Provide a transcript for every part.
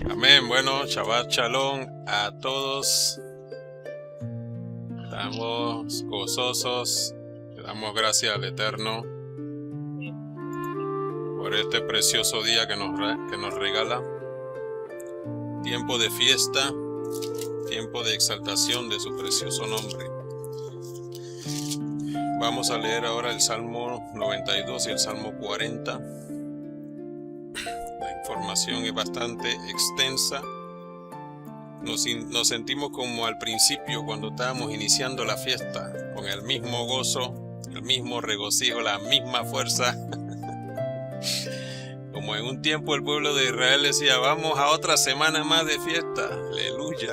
Amén. Bueno, Shabbat Shalom a todos. Estamos gozosos. Le damos gracias al Eterno por este precioso día que nos regala. Tiempo de fiesta, tiempo de exaltación de su precioso nombre. Vamos a leer ahora el Salmo 92 y el Salmo 40. La información es bastante extensa. Nos sentimos como al principio, cuando estábamos iniciando la fiesta, con el mismo gozo, el mismo regocijo, la misma fuerza. Como en un tiempo el pueblo de Israel decía, vamos a otra semana más de fiesta. Aleluya.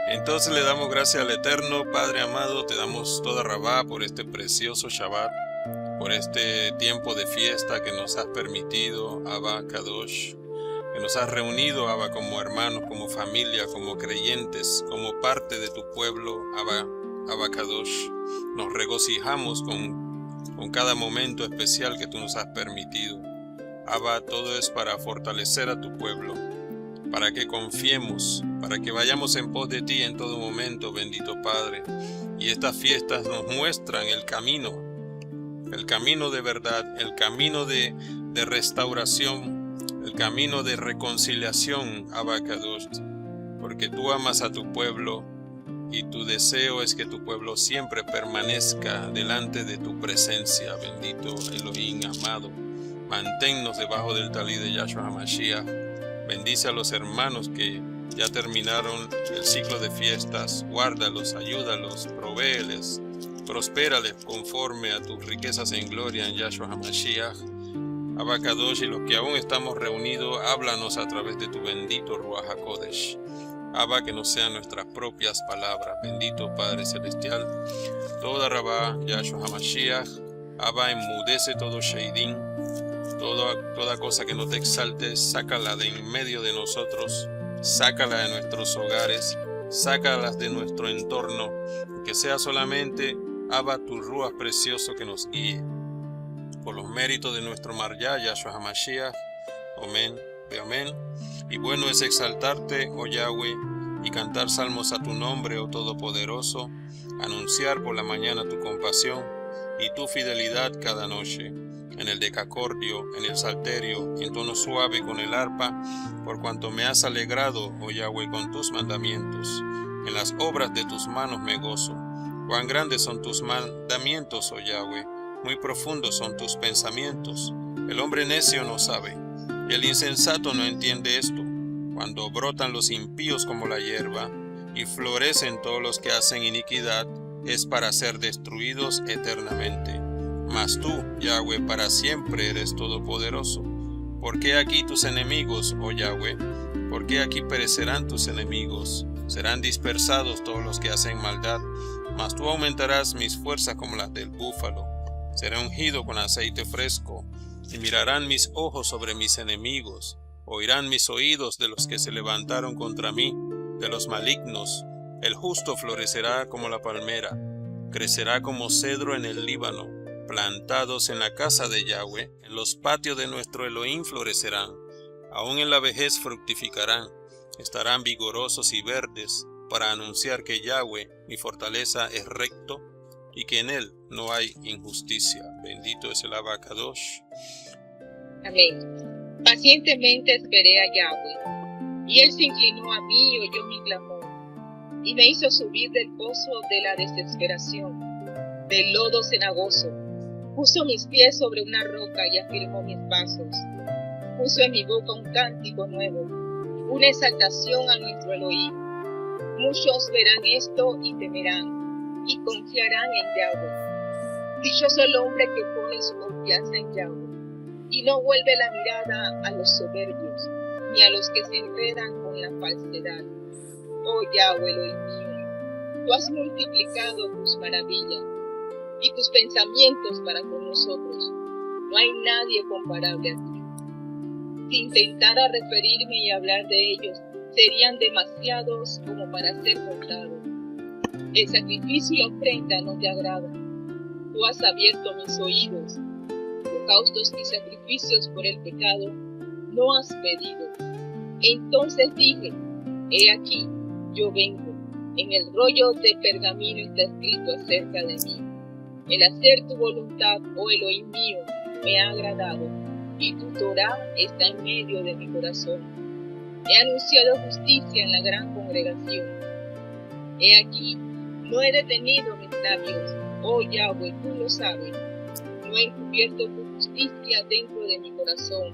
Entonces le damos gracias al Eterno, Padre amado, te damos toda rabá por este precioso Shabbat, por este tiempo de fiesta que nos has permitido, Abba Kadosh, que nos has reunido, Abba, como hermanos, como familia, como creyentes, como parte de tu pueblo, Abba Kadosh. Nos regocijamos con cada momento especial que tú nos has permitido. Abba, todo es para fortalecer a tu pueblo, para que confiemos, para que vayamos en pos de ti en todo momento, bendito Padre. Y estas fiestas nos muestran el camino de verdad, el camino de restauración, el camino de reconciliación, Abba Kadosh, porque tú amas a tu pueblo y tu deseo es que tu pueblo siempre permanezca delante de tu presencia, bendito Elohim amado. Manténnos debajo del talí de Yahshua HaMashiach. Bendice a los hermanos que ya terminaron el ciclo de fiestas. Guárdalos, ayúdalos, provéeles, prospérales conforme a tus riquezas en gloria en Yahshua HaMashiach. Abba Kadosh, y los que aún estamos reunidos, háblanos a través de tu bendito Ruach HaKodesh. Abba, que no sean nuestras propias palabras. Bendito Padre Celestial. Toda rabá, Yahshua HaMashiach. Abba, enmudece todo Sheidim. Toda cosa que no te exalte, sácala de en medio de nosotros, sácala de nuestros hogares, sácalas de nuestro entorno, que sea solamente Abba tu Ruach precioso que nos guíe. Por los méritos de nuestro Marya, Yahshua HaMashiach, amén, amén. Y bueno es exaltarte, oh Yahweh, y cantar salmos a tu nombre, oh Todopoderoso, anunciar por la mañana tu compasión y tu fidelidad cada noche. En el decacordio, en el salterio, en tono suave con el arpa, por cuanto me has alegrado, oh Yahweh, con tus mandamientos. En las obras de tus manos me gozo. Cuán grandes son tus mandamientos, oh Yahweh, muy profundos son tus pensamientos. El hombre necio no sabe, y el insensato no entiende esto. Cuando brotan los impíos como la hierba, y florecen todos los que hacen iniquidad, es para ser destruidos eternamente. Mas tú, Yahweh, para siempre eres todopoderoso. ¿Por qué aquí tus enemigos, oh Yahweh? ¿Por qué aquí perecerán tus enemigos? Serán dispersados todos los que hacen maldad. Mas tú aumentarás mis fuerzas como las del búfalo. Seré ungido con aceite fresco. Y mirarán mis ojos sobre mis enemigos. Oirán mis oídos de los que se levantaron contra mí, de los malignos. El justo florecerá como la palmera. Crecerá como cedro en el Líbano. Plantados en la casa de Yahweh, en los patios de nuestro Elohim florecerán, aún en la vejez fructificarán, estarán vigorosos y verdes, para anunciar que Yahweh, mi fortaleza, es recto, y que en él no hay injusticia. Bendito es el Abba Kadosh. Amén. Pacientemente esperé a Yahweh, y él se inclinó a mí y oyó mi clamor, y me hizo subir del pozo de la desesperación, del lodo cenagoso. Puso mis pies sobre una roca y afirmó mis pasos. Puso en mi boca un cántico nuevo, una exaltación a nuestro Elohim. Muchos verán esto y temerán, y confiarán en Yahweh. Dichoso el hombre que pone su confianza en Yahweh, y no vuelve la mirada a los soberbios, ni a los que se enredan con la falsedad. Oh Yahweh, Elohim mío, tú has multiplicado tus maravillas, y tus pensamientos para con nosotros. No hay nadie comparable a ti. Si intentara referirme y hablar de ellos, serían demasiados como para ser contados. El sacrificio y la ofrenda no te agradan. Tú has abierto mis oídos. Holocaustos y sacrificios por el pecado no has pedido. Entonces dije, he aquí, yo vengo. En el rollo de pergamino está escrito acerca de mí. El hacer tu voluntad, oh Elohim mío, me ha agradado, y tu Torah está en medio de mi corazón. He anunciado justicia en la gran congregación. He aquí, no he detenido mis labios, oh Yahweh, tú lo sabes. No he encubierto tu justicia dentro de mi corazón.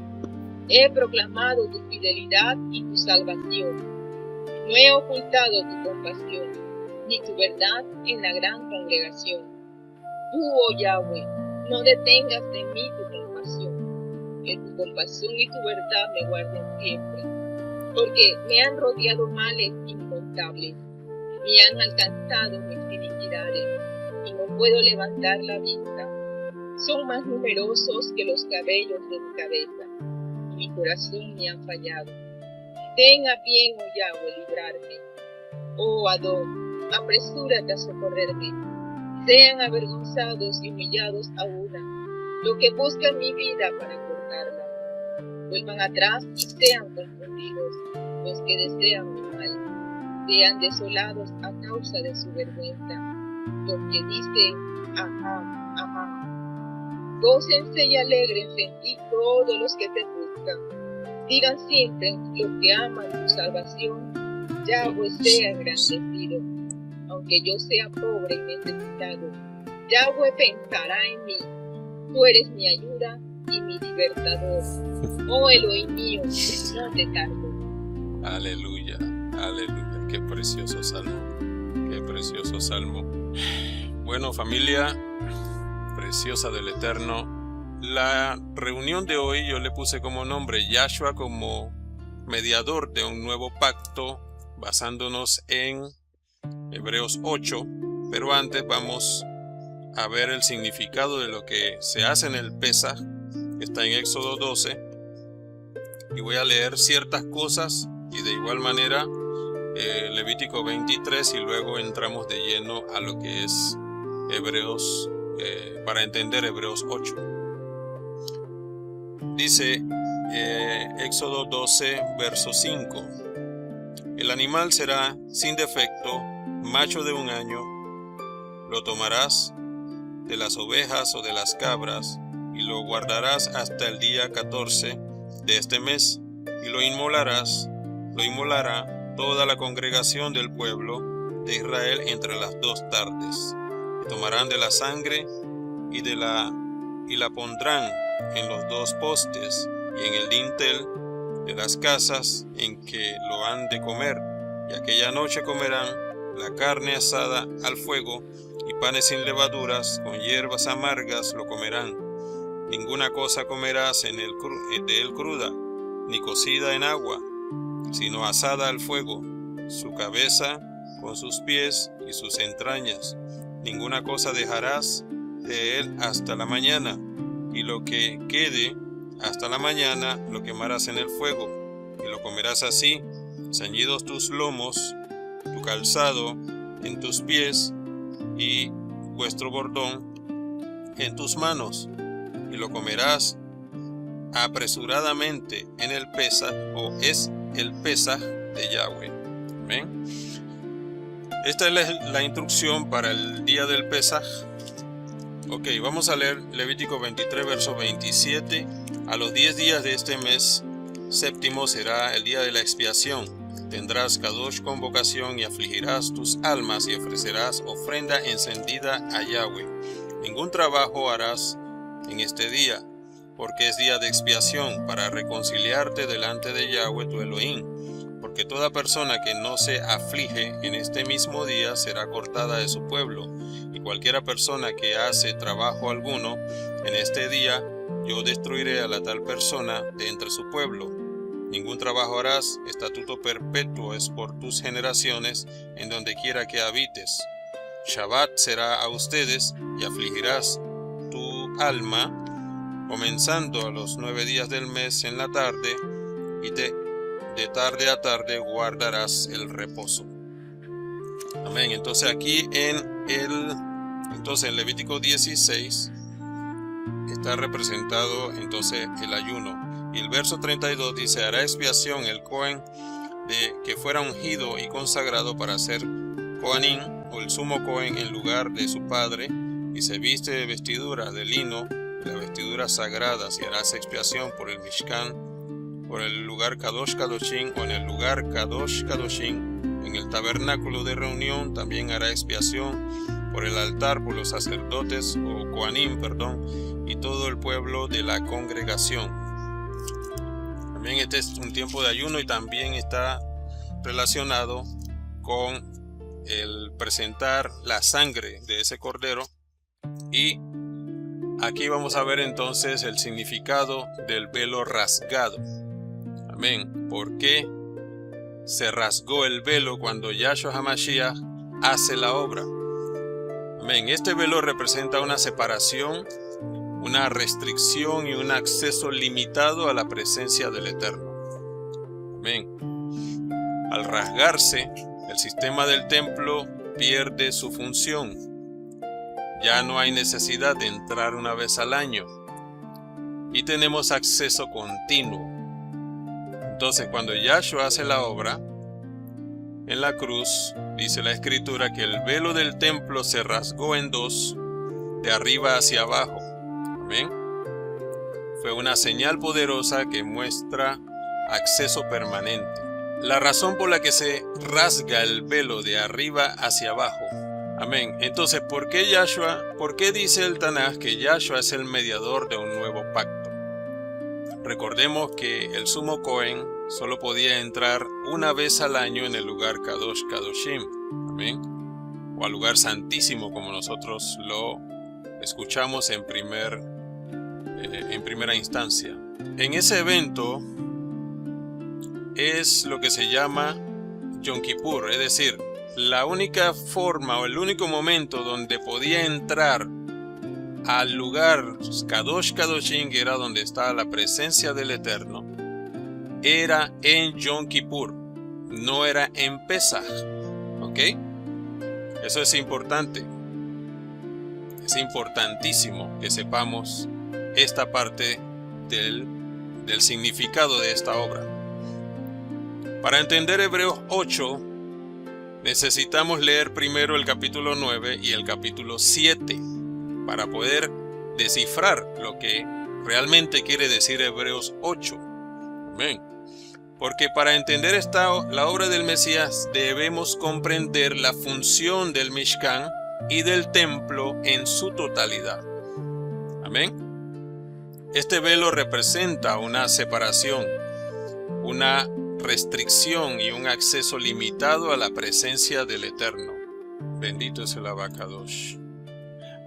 He proclamado tu fidelidad y tu salvación. No he ocultado tu compasión, ni tu verdad en la gran congregación. Tú, oh Yahweh, no detengas de mí tu compasión. Que tu compasión y tu verdad me guarden siempre. Porque me han rodeado males incontables. Me han alcanzado mis iniquidades, y no puedo levantar la vista. Son más numerosos que los cabellos de mi cabeza, y mi corazón me ha fallado. Ten a bien, oh Yahweh, librarme. Oh Adón, apresúrate a socorrerme. Sean avergonzados y humillados a una, los que buscan mi vida para cortarla. Vuelvan atrás y sean confundidos, los que desean mi mal. Sean desolados a causa de su vergüenza, los que dicen, ajá, ajá. Gócense y alégrense en ti todos los que te buscan. Digan siempre los que aman tu salvación, Yahweh sea engrandecido. Aunque yo sea pobre y necesitado, Yahweh pensará en mí. Tú eres mi ayuda y mi libertador. Oh Elohim mío, no te tardo. Aleluya, aleluya. Qué precioso salmo. Qué precioso salmo. Bueno, familia preciosa del Eterno. La reunión de hoy yo le puse como nombre Yahshua como mediador de un nuevo pacto, basándonos en Hebreos 8, pero antes vamos a ver el significado de lo que se hace en el Pesaj, que está en Éxodo 12, y voy a leer ciertas cosas y de igual manera Levítico 23 y luego entramos de lleno a lo que es Hebreos, para entender Hebreos 8. Dice Éxodo 12, verso 5. El animal será sin defecto, macho de 1 año. Lo tomarás de las ovejas o de las cabras y lo guardarás hasta el día 14 de este mes y lo inmolará toda la congregación del pueblo de Israel entre las 2 tardes. Y tomarán de la sangre y la pondrán en los 2 postes y en el dintel de las casas en que lo han de comer, y aquella noche comerán la carne asada al fuego y panes sin levaduras, con hierbas amargas lo comerán. Ninguna cosa comerás de él cruda, ni cocida en agua, sino asada al fuego, su cabeza con sus pies y sus entrañas. Ninguna cosa dejarás de él hasta la mañana, y lo que quede hasta la mañana lo quemarás en el fuego, y lo comerás así, ceñidos tus lomos, tu calzado en tus pies, y vuestro bordón en tus manos, y lo comerás apresuradamente en el Pesaj, o es el Pesaj de Yahweh. ¿Ven? Esta es la instrucción para el día del Pesaj. Ok, vamos a leer Levítico 23, verso 27. A los 10 días de este mes séptimo será el día de la expiación. Tendrás Kadosh convocación y afligirás tus almas y ofrecerás ofrenda encendida a Yahweh. Ningún trabajo harás en este día, porque es día de expiación para reconciliarte delante de Yahweh tu Elohim. Porque toda persona que no se aflige en este mismo día será cortada de su pueblo, y cualquiera persona que hace trabajo alguno en este día, yo destruiré a la tal persona de entre su pueblo. Ningún trabajo harás, estatuto perpetuo es por tus generaciones, en donde quiera que habites. Shabbat será a ustedes, y afligirás tu alma, comenzando a los 9 días del mes en la tarde, y de tarde a tarde guardarás el reposo. Amén. Entonces aquí en Levítico 16 está representado entonces el ayuno. Y el verso 32 dice: hará expiación el Cohen de que fuera ungido y consagrado para ser Coanín, o el sumo Cohen, en lugar de su padre, y se viste de vestidura de lino, las vestiduras sagradas, y harás expiación por el Mishkan, por el lugar Kadosh Kadoshim, o en el lugar Kadosh Kadoshim, en el tabernáculo de reunión. También hará expiación por el altar, por los sacerdotes, o Coanim, y todo el pueblo de la congregación. También este es un tiempo de ayuno y también está relacionado con el presentar la sangre de ese cordero. Y aquí vamos a ver entonces el significado del velo rasgado. Amén. ¿Por qué se rasgó el velo cuando Yahshua HaMashiach hace la obra? Amén. Este velo representa una separación, una restricción y un acceso limitado a la presencia del Eterno. Amén. Al rasgarse, el sistema del templo pierde su función. Ya no hay necesidad de entrar una vez al año y tenemos acceso continuo. Entonces, cuando Yahshua hace la obra en la cruz, dice la Escritura que el velo del templo se rasgó en dos, de arriba hacia abajo. Amén. Fue una señal poderosa que muestra acceso permanente. La razón por la que se rasga el velo de arriba hacia abajo. Amén. Entonces, ¿por qué dice el Tanaj que Yahshua es el mediador de un nuevo pacto? Recordemos que el sumo Cohen solo podía entrar una vez al año en el lugar Kadosh Kadoshim. Amén. O al lugar santísimo, como nosotros lo escuchamos en primera instancia. En ese evento es lo que se llama Yom Kippur, es decir, la única forma o el único momento donde podía entrar al lugar Kadosh Kadoshim, que era donde estaba la presencia del Eterno, era en Yom Kippur, no era en Pesaj. ¿Ok? Eso es importante. Es importantísimo que sepamos esta parte del significado de esta obra. Para entender Hebreos 8, necesitamos leer primero el capítulo 9 y el capítulo 7 para poder descifrar lo que realmente quiere decir Hebreos 8. Amén. Porque para entender la obra del Mesías debemos comprender la función del Mishkan y del templo en su totalidad. Amén. Este velo representa una separación, una restricción y un acceso limitado a la presencia del Eterno. Bendito es el Abacadosh.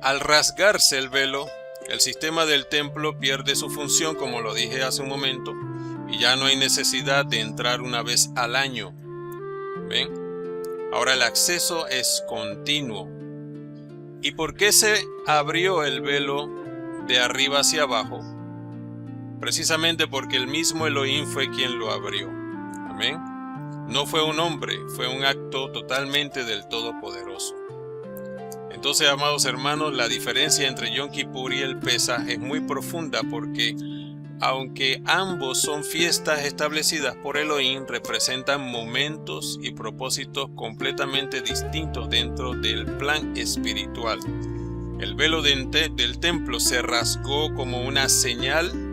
Al rasgarse el velo, el sistema del templo pierde su función, como lo dije hace un momento, y ya no hay necesidad de entrar una vez al año. ¿Ven? Ahora el acceso es continuo. ¿Y por qué se abrió el velo de arriba hacia abajo? Precisamente porque el mismo Elohim fue quien lo abrió. Amén. No fue un hombre, fue un acto totalmente del Todopoderoso. Entonces, amados hermanos, la diferencia entre Yom Kippur y el Pesaj es muy profunda porque, aunque ambos son fiestas establecidas por Elohim, representan momentos y propósitos completamente distintos dentro del plan espiritual. El velo del templo se rasgó como una señal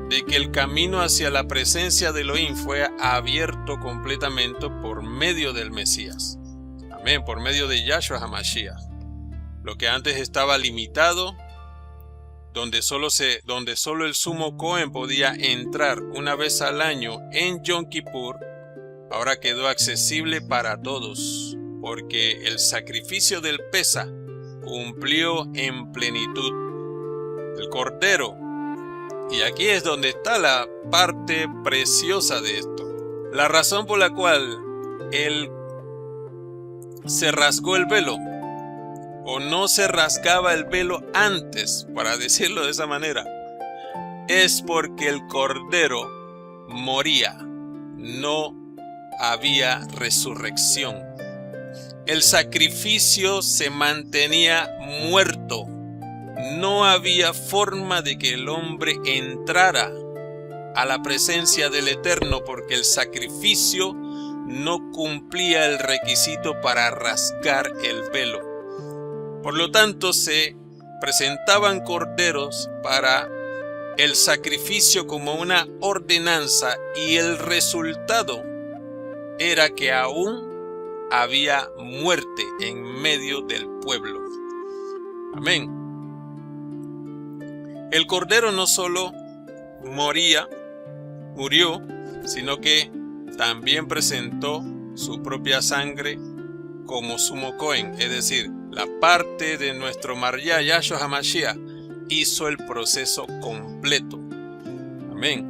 de que el camino hacia la presencia de Elohim fue abierto completamente por medio del Mesías. Amén, por medio de Yahshua HaMashiach. Lo que antes estaba limitado, donde solo el sumo Cohen podía entrar una vez al año en Yom Kippur, ahora quedó accesible para todos, porque el sacrificio del Pesaj cumplió en plenitud. El Cordero. Y aquí es donde está la parte preciosa de esto. La razón por la cual él se rasgó el velo, o no se rasgaba el velo antes, para decirlo de esa manera, es porque el Cordero moría. No había resurrección. El sacrificio se mantenía muerto. No había forma de que el hombre entrara a la presencia del Eterno porque el sacrificio no cumplía el requisito para rasgar el velo. Por lo tanto, se presentaban corderos para el sacrificio como una ordenanza y el resultado era que aún había muerte en medio del pueblo. Amén. El cordero no solo murió, sino que también presentó su propia sangre como sumo Cohen, es decir, la parte de nuestro María Yahshua HaMashiach hizo el proceso completo. Amén.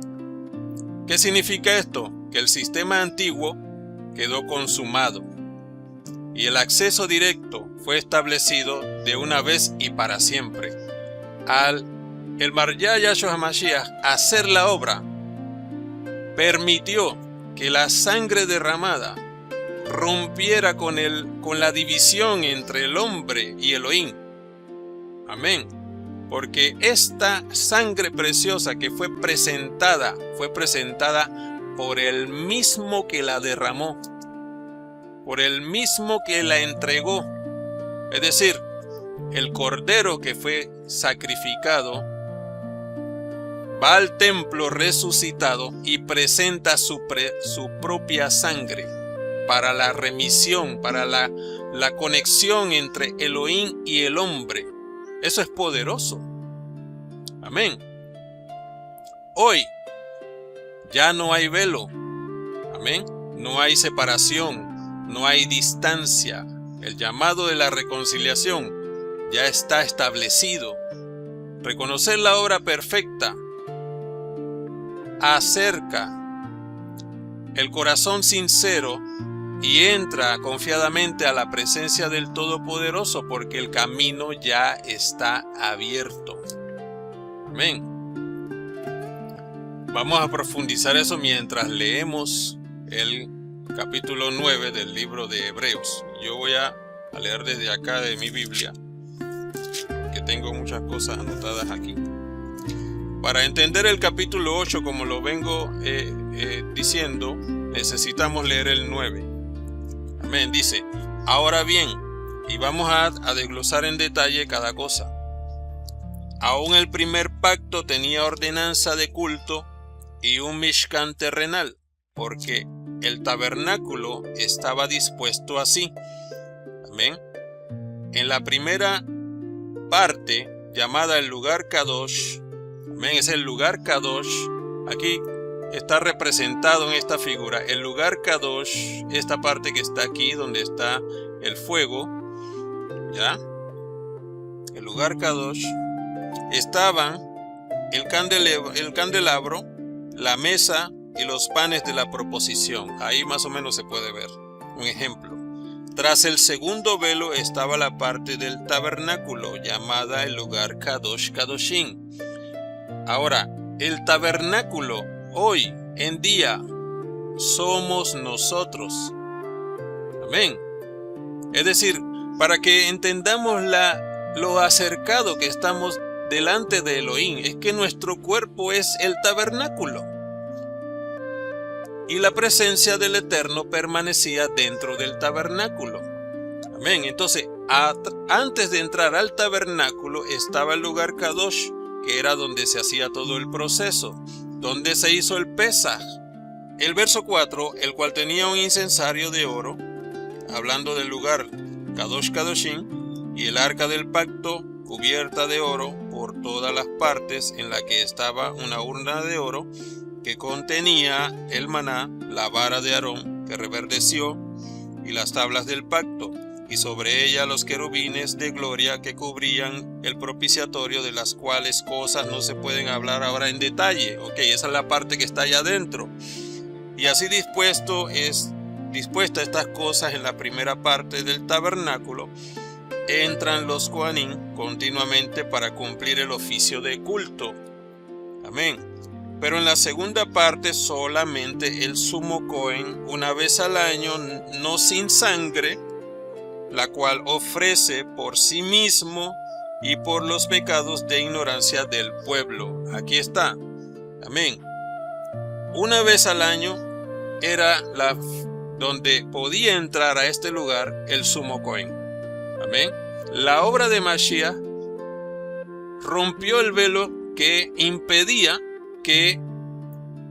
¿Qué significa esto? Que el sistema antiguo quedó consumado y el acceso directo fue establecido de una vez y para siempre. Al el María Yahshua HaMashiach hacer la obra, permitió que la sangre derramada rompiera con la división entre el hombre y Elohim. Amén. Porque esta sangre preciosa que fue presentada por el mismo que la derramó, por el mismo que la entregó. Es decir, el cordero que fue sacrificado va al templo resucitado y presenta su propia sangre para la remisión, para la conexión entre Elohim y el hombre. Eso es poderoso. Amén. Hoy ya no hay velo. Amén. No hay separación, no hay distancia. El llamado de la reconciliación ya está establecido. Reconocer la obra perfecta acerca el corazón sincero y entra confiadamente a la presencia del Todopoderoso porque el camino ya está abierto. Amén. Vamos a profundizar eso mientras leemos el capítulo 9 del libro de Hebreos. Yo voy a leer desde acá de mi Biblia, que tengo muchas cosas anotadas aquí. Para entender el capítulo 8, como lo vengo diciendo, necesitamos leer el 9. Amén. Dice, ahora bien, y vamos a desglosar en detalle cada cosa. Aún el primer pacto tenía ordenanza de culto y un mishkan terrenal, porque el tabernáculo estaba dispuesto así. Amén. En la primera parte, llamada el lugar Kadosh, amén, es el lugar Kadosh. Aquí está representado en esta figura el lugar Kadosh, esta parte que está aquí donde está el fuego, ¿ya? El lugar Kadosh. Estaban el candelabro, la mesa y los panes de la proposición. Ahí más o menos se puede ver un ejemplo. Tras el segundo velo estaba la parte del tabernáculo llamada el lugar Kadosh Kadoshim. Ahora, el tabernáculo hoy en día somos nosotros. Amén. Es decir, para que entendamos lo acercado que estamos delante de Elohim, es que nuestro cuerpo es el tabernáculo. Y la presencia del Eterno permanecía dentro del tabernáculo. Amén. Entonces, antes de entrar al tabernáculo estaba el lugar Kadosh, que era donde se hacía todo el proceso, donde se hizo el Pesaj. El verso 4, el cual tenía un incensario de oro, hablando del lugar Kadosh Kadoshim, y el arca del pacto cubierta de oro por todas las partes, en la que estaba una urna de oro que contenía el maná, la vara de Aarón que reverdeció y las tablas del pacto, y sobre ella los querubines de gloria que cubrían el propiciatorio, de las cuales cosas no se pueden hablar ahora en detalle. Ok, esa es la parte que está allá adentro. Y así dispuestas estas cosas en la primera parte del tabernáculo, entran los Kohanim continuamente para cumplir el oficio de culto. Amén. Pero en la segunda parte solamente el sumo Cohen, una vez al año, no sin sangre, la cual ofrece por sí mismo y por los pecados de ignorancia del pueblo. Aquí está. Amén. una vez al año era donde podía entrar a este lugar el sumo Cohen. Amén. La obra de Mashiach rompió el velo que impedía que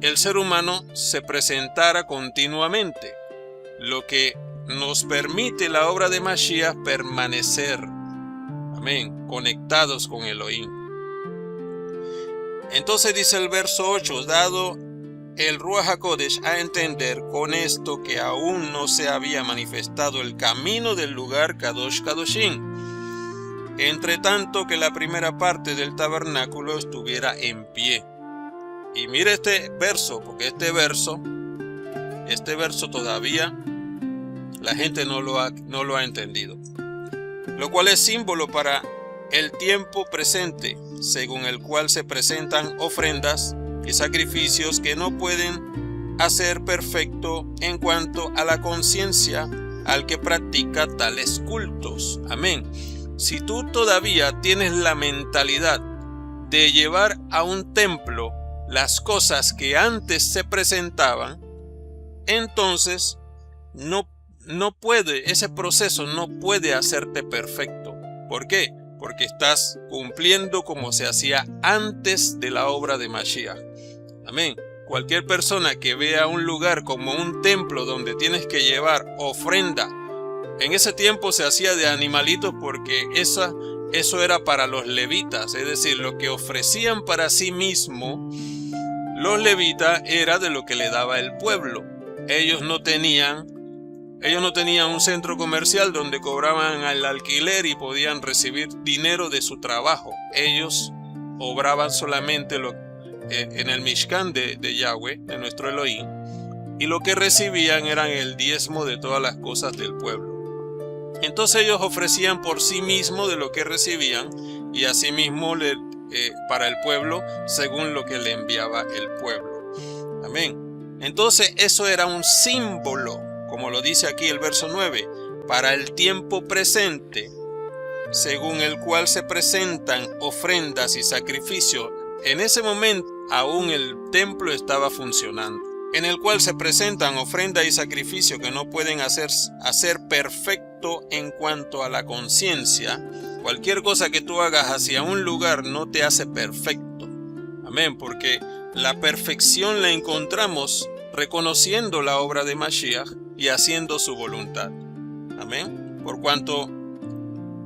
el ser humano se presentara continuamente, lo que nos permite la obra de Mashiach permanecer, amén, conectados con Elohim. Entonces dice el verso 8, dado el Ruach HaKodesh a entender con esto que aún no se había manifestado el camino del lugar Kadosh Kadoshim, entre tanto que la primera parte del tabernáculo estuviera en pie. Y mire este verso, porque este verso todavía la gente no lo ha entendido. Lo cual es símbolo para el tiempo presente, según el cual se presentan ofrendas y sacrificios que no pueden hacer perfecto en cuanto a la conciencia al que practica tales cultos. Amén. Si tú todavía tienes la mentalidad de llevar a un templo las cosas que antes se presentaban, entonces ese proceso no puede hacerte perfecto. ¿Por qué? Porque estás cumpliendo como se hacía antes de la obra de Mashiach. Amén. Cualquier persona que vea un lugar como un templo donde tienes que llevar ofrenda, en ese tiempo se hacía de animalitos porque eso era para los levitas, es decir, lo que ofrecían para sí mismo los levitas era de lo que le daba el pueblo. Ellos no tenían un centro comercial donde cobraban el alquiler y podían recibir dinero de su trabajo. Ellos obraban solamente en el Mishkan de Yahweh, de nuestro Elohim, y lo que recibían eran el diezmo de todas las cosas del pueblo. Entonces ellos ofrecían por sí mismos de lo que recibían y asimismo para el pueblo según lo que le enviaba el pueblo. Amén. Entonces eso era un símbolo, como lo dice aquí el verso 9, para el tiempo presente, según el cual se presentan ofrendas y sacrificios. En ese momento aún el templo estaba funcionando, en el cual se presentan ofrendas y sacrificios que no pueden hacer perfecto en cuanto a la conciencia. Cualquier cosa que tú hagas hacia un lugar no te hace perfecto. Amén, porque la perfección la encontramos reconociendo la obra de Mashiach y haciendo su voluntad. Amén. Por cuanto,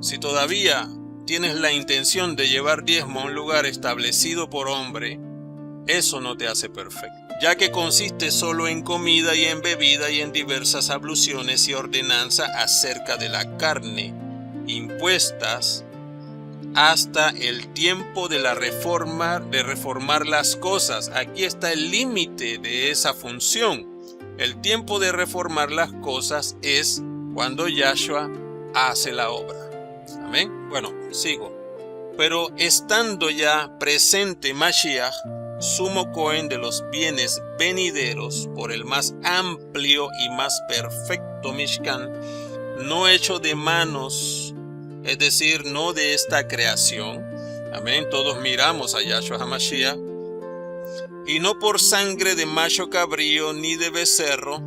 si todavía tienes la intención de llevar diezmo a un lugar establecido por hombre, eso no te hace perfecto, ya que consiste solo en comida y en bebida y en diversas abluciones y ordenanzas acerca de la carne, impuestas hasta el tiempo de la reforma, de reformar las cosas. Aquí está el límite de esa función. El tiempo de reformar las cosas es cuando Yahshua hace la obra. Amén. Bueno, sigo. Pero estando ya presente Mashiach, sumo Cohen de los bienes venideros, por el más amplio y más perfecto Mishkan, no hecho de manos, es decir, no de esta creación. Amén. Todos miramos a Yahshua HaMashiach. Y no por sangre de macho cabrío ni de becerro.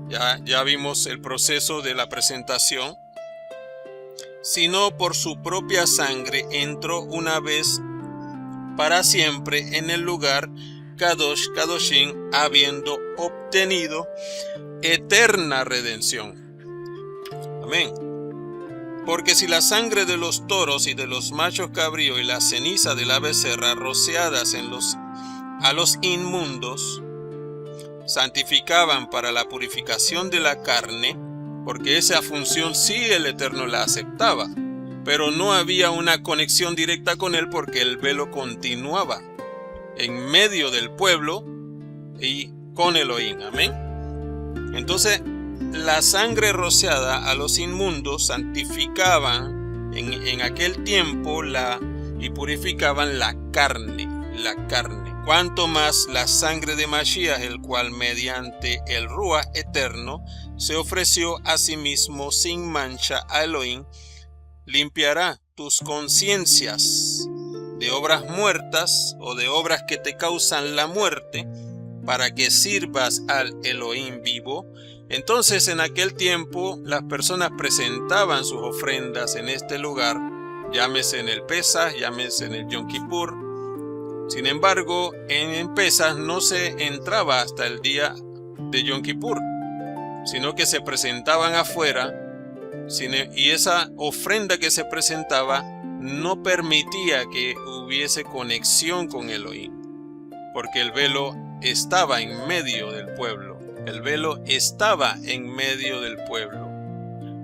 Ya vimos el proceso de la presentación. Sino por su propia sangre entró una vez para siempre en el lugar Kadosh Kadoshim, habiendo obtenido eterna redención. Amén. Porque si la sangre de los toros y de los machos cabríos y la ceniza de la becerra rociadas a los inmundos santificaban para la purificación de la carne, porque esa función sí el Eterno la aceptaba, pero no había una conexión directa con él porque el velo continuaba en medio del pueblo y con Elohim. Amén. Entonces, la sangre rociada a los inmundos santificaban en aquel tiempo y purificaban la carne. Cuanto más la sangre de Mashiach, el cual mediante el Ruach eterno se ofreció a sí mismo sin mancha a Elohim, limpiará tus conciencias de obras muertas o de obras que te causan la muerte para que sirvas al Elohim vivo. Entonces en aquel tiempo las personas presentaban sus ofrendas en este lugar, llámese en el Pesaj, llámese en el Yom Kippur. Sin embargo, en Pesaj no se entraba hasta el día de Yom Kippur, sino que se presentaban afuera, y esa ofrenda que se presentaba no permitía que hubiese conexión con Elohim, porque el velo estaba en medio del pueblo. El velo estaba en medio del pueblo.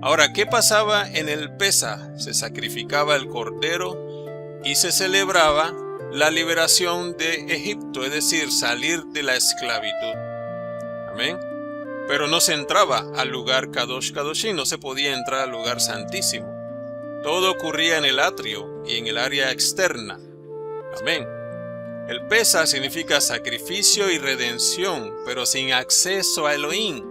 Ahora, ¿qué pasaba en el Pesaj? Se sacrificaba el cordero y se celebraba la liberación de Egipto, es decir, salir de la esclavitud. Amén. Pero no se entraba al lugar Kadosh Kadoshim, no se podía entrar al lugar santísimo. Todo ocurría en el atrio y en el área externa. Amén. El Pesaj significa sacrificio y redención, pero sin acceso a Elohim,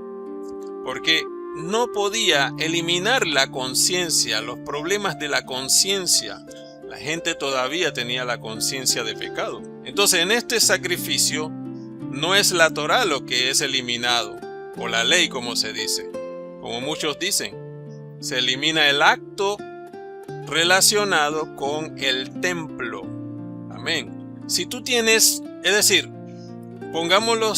porque no podía eliminar la conciencia, los problemas de la conciencia. La gente todavía tenía la conciencia de pecado. Entonces, en este sacrificio no es la Torah lo que es eliminado, o la ley como se dice, como muchos dicen. Se elimina el acto relacionado con el templo. Amén. Si tú tienes, es decir, pongámoslo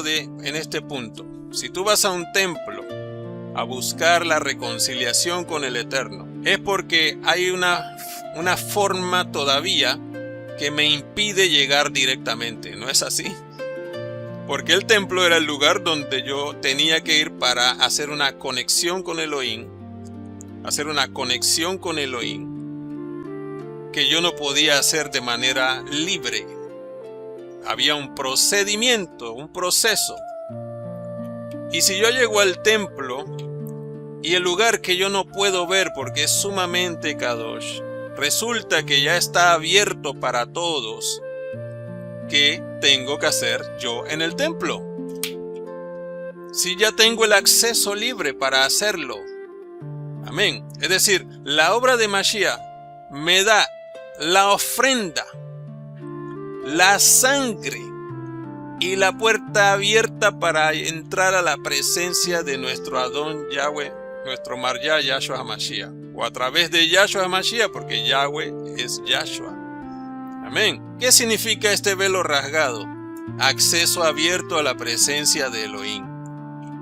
en este punto. Si tú vas a un templo a buscar la reconciliación con el Eterno, es porque hay una forma todavía que me impide llegar directamente. ¿No es así? Porque el templo era el lugar donde yo tenía que ir para hacer una conexión con Elohim. Hacer una conexión con Elohim que yo no podía hacer de manera libre. Había un procedimiento, un proceso. Y si yo llego al templo y el lugar que yo no puedo ver porque es sumamente kadosh, resulta que ya está abierto para todos, ¿qué tengo que hacer yo en el templo? Si ya tengo el acceso libre para hacerlo. Amén. Es decir, la obra de Mashiach me da la ofrenda, la sangre y la puerta abierta para entrar a la presencia de nuestro Adón Yahweh, nuestro Marya Yahshua HaMashiach, o a través de Yahshua HaMashiach, porque Yahweh es Yahshua. Amén. ¿Qué significa este velo rasgado? Acceso abierto a la presencia de Elohim.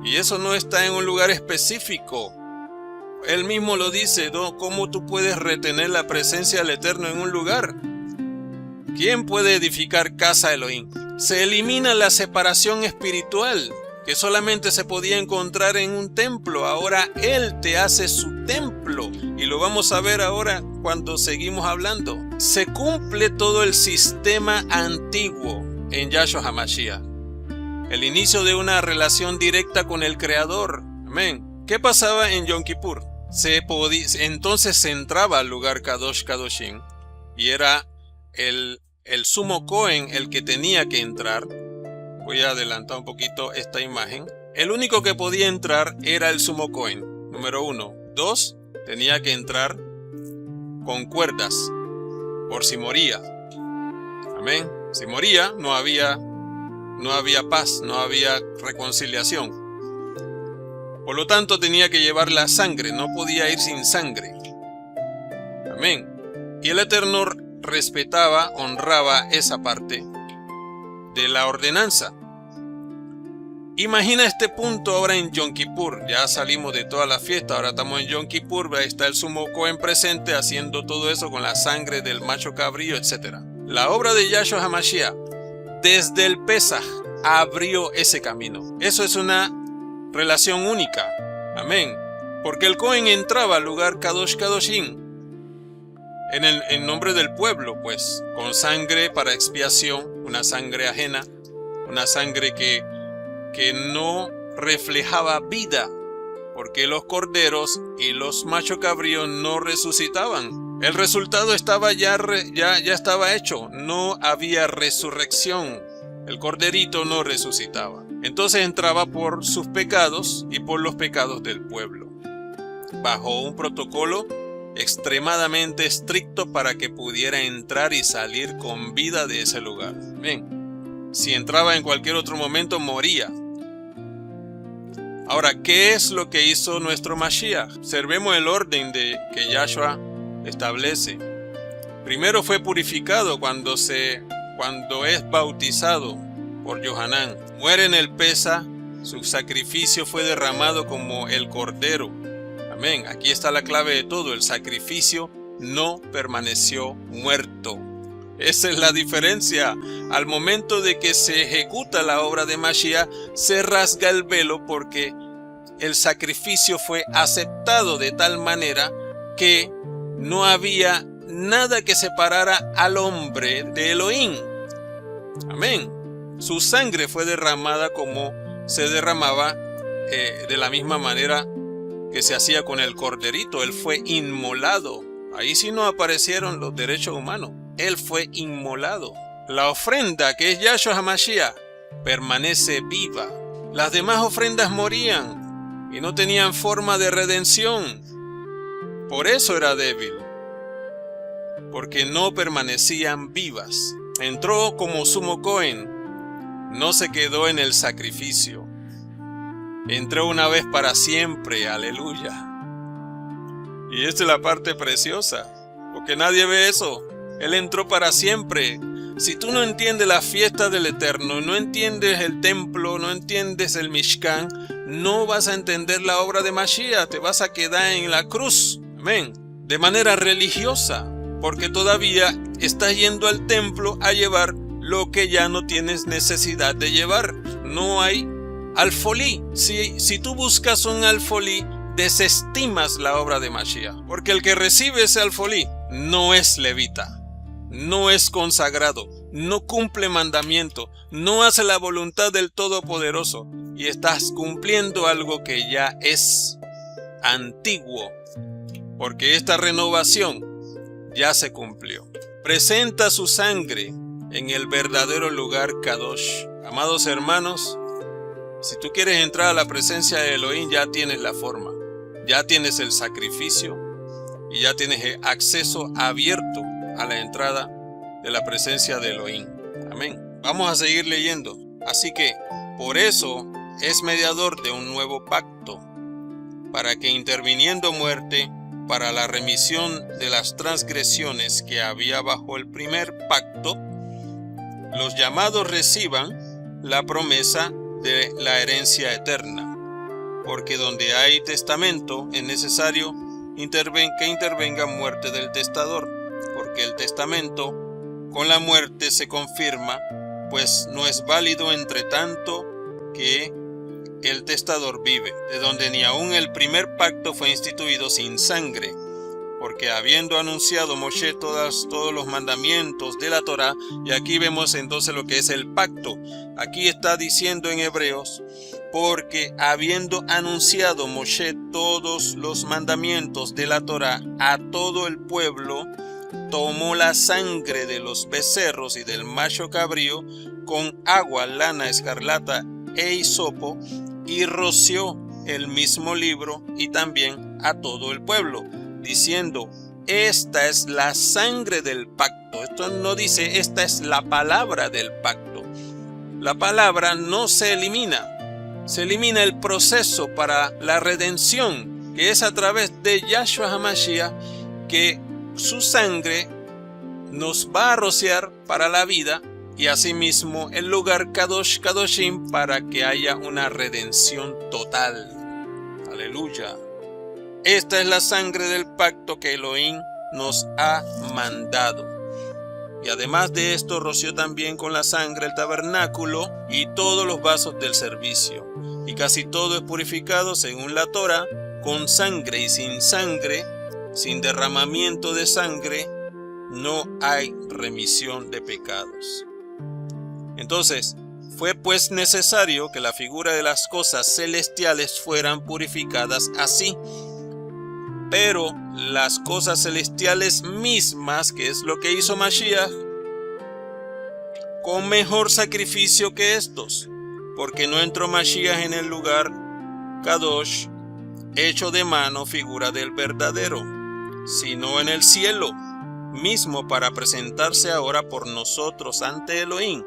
Y eso no está en un lugar específico. Él mismo lo dice, ¿no? ¿Cómo tú puedes retener la presencia del Eterno en un lugar? ¿Quién puede edificar casa Elohim? Se elimina la separación espiritual, que solamente se podía encontrar en un templo. Ahora Él te hace su templo. Y lo vamos a ver ahora cuando seguimos hablando. Se cumple todo el sistema antiguo en Yahshua HaMashiach. El inicio de una relación directa con el Creador. Amén. ¿Qué pasaba en Yom Kippur? Entonces se entraba al lugar Kadosh Kadoshim y era el sumo Cohen el que tenía que entrar. Voy a adelantar un poquito esta imagen. El único que podía entrar era el sumo Cohen, número 1. 2, tenía que entrar con cuerdas, por si moría. Amén. Si moría, no había paz, no había reconciliación. Por lo tanto, tenía que llevar la sangre, no podía ir sin sangre. Amén. Y el Eterno respetaba, honraba esa parte de la ordenanza. Imagina este punto ahora en Yom Kippur. Ya salimos de toda la fiesta, ahora estamos en Yom Kippur. Ahí está el sumo Cohen presente haciendo todo eso con la sangre del macho cabrío, etc. La obra de Yahshua HaMashiach desde el Pesaj abrió ese camino. Eso es una relación única. Amén. Porque el Cohen entraba al lugar Kadosh Kadoshim en nombre del pueblo, pues, con sangre para expiación, una sangre ajena, una sangre que no reflejaba vida, porque los corderos y los machos cabríos no resucitaban. El resultado estaba ya estaba hecho, no había resurrección. El corderito no resucitaba. Entonces entraba por sus pecados y por los pecados del pueblo, bajo un protocolo extremadamente estricto para que pudiera entrar y salir con vida de ese lugar. Bien. Si entraba en cualquier otro momento, moría. Ahora, ¿qué es lo que hizo nuestro Mashiach? Observemos el orden que Yahshua establece. Primero fue purificado cuando es bautizado por Yohanan. Muere en el Pesa, su sacrificio fue derramado como el cordero. Amén. Aquí está la clave de todo. El sacrificio no permaneció muerto. Esa es la diferencia. Al momento de que se ejecuta la obra de Mashiach, se rasga el velo porque el sacrificio fue aceptado de tal manera que no había nada que separara al hombre de Elohim. Amén. Su sangre fue derramada como se derramaba de la misma manera que se hacía con el corderito. Él fue inmolado. Ahí sí no aparecieron los derechos humanos. Él fue inmolado. La ofrenda, que es Yahshua HaMashiach, permanece viva. Las demás ofrendas morían y no tenían forma de redención. Por eso era débil, porque no permanecían vivas. Entró como sumo Cohen, no se quedó en el sacrificio. Entró una vez para siempre, aleluya. Y esta es la parte preciosa, porque nadie ve eso. Él entró para siempre. Si tú no entiendes la fiesta del Eterno, no entiendes el templo, no entiendes el Mishkan, no vas a entender la obra de Mashiach. Te vas a quedar en la cruz, amén, de manera religiosa, porque todavía estás yendo al templo a llevar lo que ya no tienes necesidad de llevar. No hay alfolí. Si tú buscas un alfolí, desestimas la obra de Mashiach, porque el que recibe ese alfolí no es levita, no es consagrado, no cumple mandamiento, no hace la voluntad del Todopoderoso, y estás cumpliendo algo que ya es antiguo, porque esta renovación ya se cumplió. Presenta su sangre en el verdadero lugar Kadosh. Amados hermanos, si tú quieres entrar a la presencia de Elohim, ya tienes la forma, ya tienes el sacrificio y ya tienes el acceso abierto a la entrada de la presencia de Elohim. Amén. Vamos a seguir leyendo. Así que, por eso es mediador de un nuevo pacto, para que interviniendo muerte para la remisión de las transgresiones que había bajo el primer pacto, los llamados reciban la promesa de la herencia eterna. Porque donde hay testamento es necesario que intervenga muerte del testador, porque el testamento con la muerte se confirma, pues no es válido entre tanto que el testador vive, de donde ni aun el primer pacto fue instituido sin sangre, porque habiendo anunciado Moshe todos los mandamientos de la Torá, y aquí vemos entonces lo que es el pacto. Aquí está diciendo en Hebreos, porque habiendo anunciado Moshe todos los mandamientos de la Torá a todo el pueblo, tomó la sangre de los becerros y del macho cabrío con agua, lana, escarlata e hisopo, y roció el mismo libro y también a todo el pueblo, diciendo: esta es la sangre del pacto. Esto no dice esta es la palabra del pacto. La palabra no se elimina. Se elimina el proceso para la redención, que es a través de Yahshua HaMashiach, que su sangre nos va a rociar para la vida, y asimismo el lugar Kadosh Kadoshim, para que haya una redención total. Aleluya. Esta es la sangre del pacto que Elohim nos ha mandado. Y además de esto, roció también con la sangre el tabernáculo y todos los vasos del servicio. Y casi todo es purificado según la Torah, con sangre y sin sangre, sin derramamiento de sangre, no hay remisión de pecados. Entonces, fue pues necesario que la figura de las cosas celestiales fueran purificadas así. Pero las cosas celestiales mismas, que es lo que hizo Mashiach, con mejor sacrificio que estos, porque no entró Mashiach en el lugar Kadosh, hecho de mano, figura del verdadero, sino en el cielo mismo, para presentarse ahora por nosotros ante Elohim,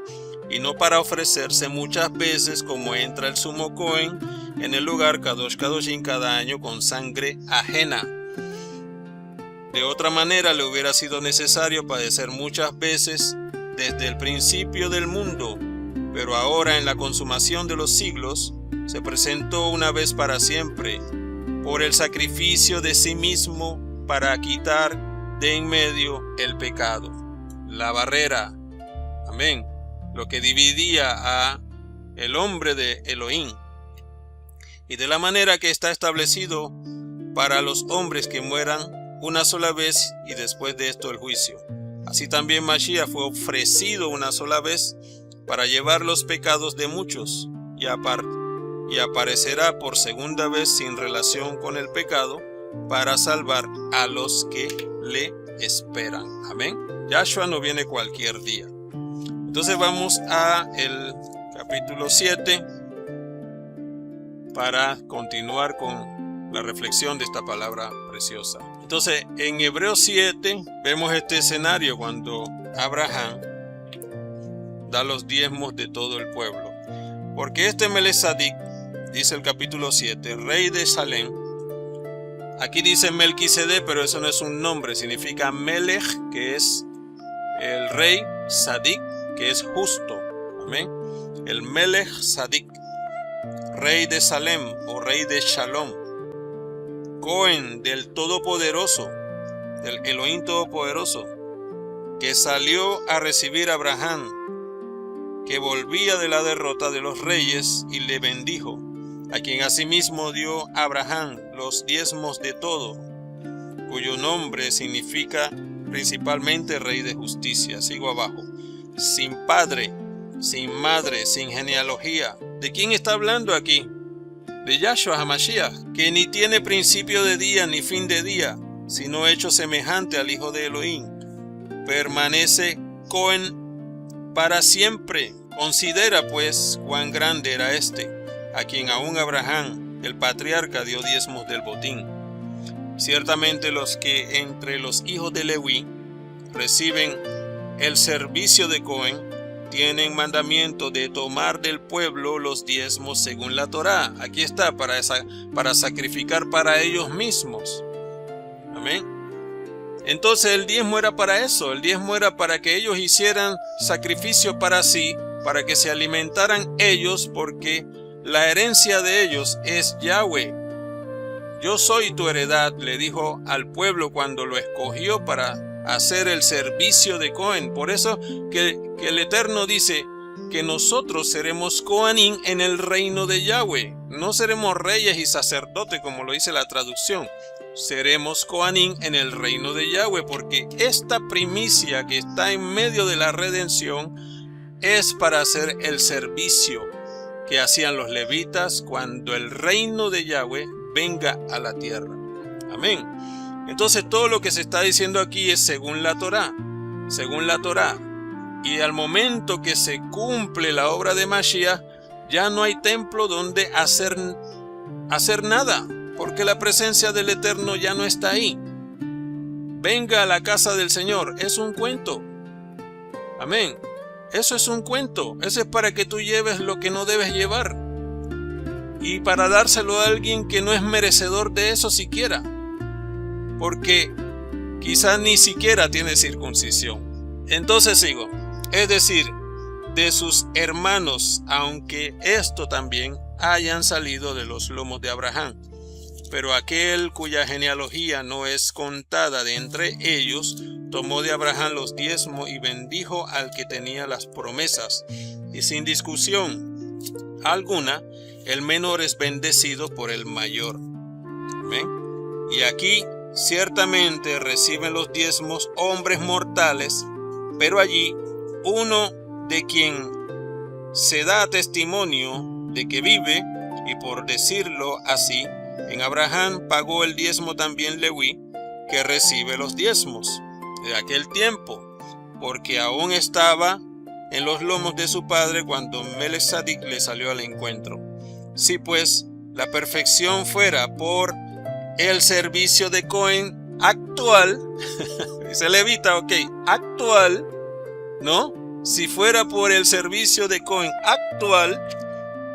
y no para ofrecerse muchas veces como entra el sumo Cohen en el lugar Kadosh Kadoshim cada año con sangre ajena. De otra manera le hubiera sido necesario padecer muchas veces desde el principio del mundo, pero ahora en la consumación de los siglos se presentó una vez para siempre por el sacrificio de sí mismo para quitar de en medio el pecado, la barrera, amén, lo que dividía a el hombre de Elohim, y de la manera que está establecido para los hombres que mueran una sola vez y después de esto el juicio. Así también Mashiach fue ofrecido una sola vez para llevar los pecados de muchos y aparecerá por segunda vez sin relación con el pecado para salvar a los que le esperan. Amén. Yahshua no viene cualquier día. Entonces vamos a el capítulo 7 para continuar con la reflexión de esta palabra preciosa. Entonces en Hebreos 7 vemos este escenario cuando Abraham da los diezmos de todo el pueblo. Porque este Melech-Tzedek, dice el capítulo 7, rey de Salem. Aquí dice Melquisedec, pero eso no es un nombre, significa Melech, que es el rey, Tzadik, que es justo. Amén. El Melech-Tzedek, rey de Salem o rey de Shalom. Cohen del Todopoderoso, del Elohim Todopoderoso, que salió a recibir a Abraham, que volvía de la derrota de los reyes, y le bendijo, a quien asimismo dio Abraham los diezmos de todo, cuyo nombre significa principalmente rey de justicia. Sigo abajo. Sin padre, sin madre, sin genealogía. ¿De quién está hablando aquí? De Yahshua HaMashiach, que ni tiene principio de día ni fin de día, sino hecho semejante al Hijo de Elohim. Permanece Cohen para siempre. Considera pues cuán grande era este, a quien aún Abraham, el patriarca, dio diezmos del botín. Ciertamente los que entre los hijos de Leví reciben el servicio de Cohen tienen mandamiento de tomar del pueblo los diezmos según la Torá. Aquí está, para sacrificar para ellos mismos. Amén. Entonces el diezmo era para eso. El diezmo era para que ellos hicieran sacrificio para sí, para que se alimentaran ellos, porque la herencia de ellos es Yahweh. Yo soy tu heredad, le dijo al pueblo cuando lo escogió para hacer el servicio de Cohen. Por eso que el Eterno dice que nosotros seremos Cohanim en el reino de Yahweh. No seremos reyes y sacerdotes como lo dice la traducción. Seremos Cohanim en el reino de Yahweh, porque esta primicia que está en medio de la redención es para hacer el servicio que hacían los levitas cuando el reino de Yahweh venga a la tierra. Amén. Entonces todo lo que se está diciendo aquí es según la Torá. Según la Torá. Y al momento que se cumple la obra de Mashiach, ya no hay templo donde hacer nada, porque la presencia del Eterno ya no está ahí. Venga a la casa del Señor. Es un cuento. Amén. Eso es un cuento. Eso es para que tú lleves lo que no debes llevar. Y para dárselo a alguien que no es merecedor de eso siquiera. Porque quizás ni siquiera tiene circuncisión. Entonces sigo. Es decir, de sus hermanos, aunque esto también hayan salido de los lomos de Abraham. Pero aquel cuya genealogía no es contada de entre ellos, tomó de Abraham los diezmos y bendijo al que tenía las promesas. Y sin discusión alguna, el menor es bendecido por el mayor. ¿Amén? Y aquí ciertamente reciben los diezmos hombres mortales, pero allí uno de quien se da testimonio de que vive, y por decirlo así, en Abraham pagó el diezmo también Leví, que recibe los diezmos de aquel tiempo, porque aún estaba en los lomos de su padre cuando Melech-Tzedek le salió al encuentro. Si pues la perfección fuera por el servicio de Cohen actual, dice levita, ok, actual, ¿no? Si fuera por el servicio de Cohen actual,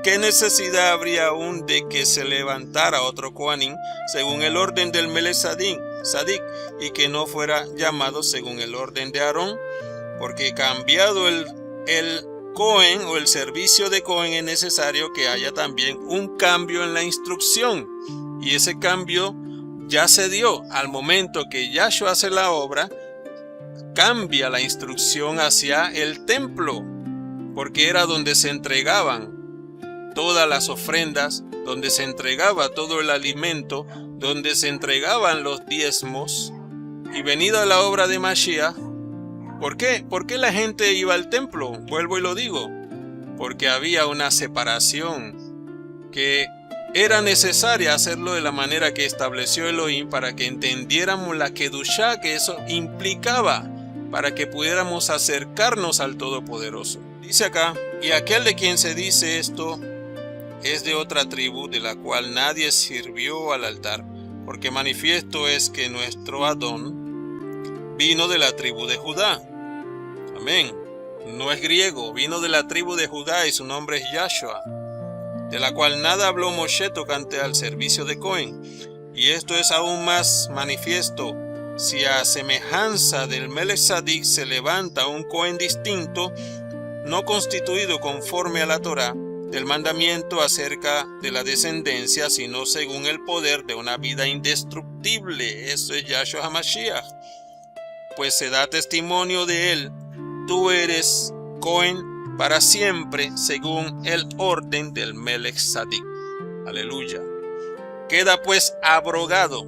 ¿qué necesidad habría aún de que se levantara otro Coanín según el orden del Melech Sadik y que no fuera llamado según el orden de Aarón? Porque cambiado el Cohen o el servicio de Cohen, es necesario que haya también un cambio en la instrucción. Y ese cambio ya se dio al momento que Yahshua hace la obra. Cambia la instrucción hacia el templo, porque era donde se entregaban todas las ofrendas, donde se entregaba todo el alimento, donde se entregaban los diezmos. Y venida la obra de Mashiach, ¿por qué? ¿Por qué la gente iba al templo? Vuelvo y lo digo, porque había una separación que era necesaria hacerlo de la manera que estableció Elohim para que entendiéramos la kedushá que eso implicaba, para que pudiéramos acercarnos al Todopoderoso. Dice acá, y aquel de quien se dice esto es de otra tribu de la cual nadie sirvió al altar, porque manifiesto es que nuestro Adón vino de la tribu de Judá. Amén. No es griego, vino de la tribu de Judá y su nombre es Yahshua, de la cual nada habló Moshe tocante al servicio de Cohen. Y esto es aún más manifiesto si a semejanza del Melech Sadik se levanta un Cohen distinto, no constituido conforme a la Torá, del mandamiento acerca de la descendencia, sino según el poder de una vida indestructible. Eso es Yahshua HaMashiach. Pues se da testimonio de él, tú eres Cohen para siempre, según el orden del Melech Sadik. Aleluya. Queda pues abrogado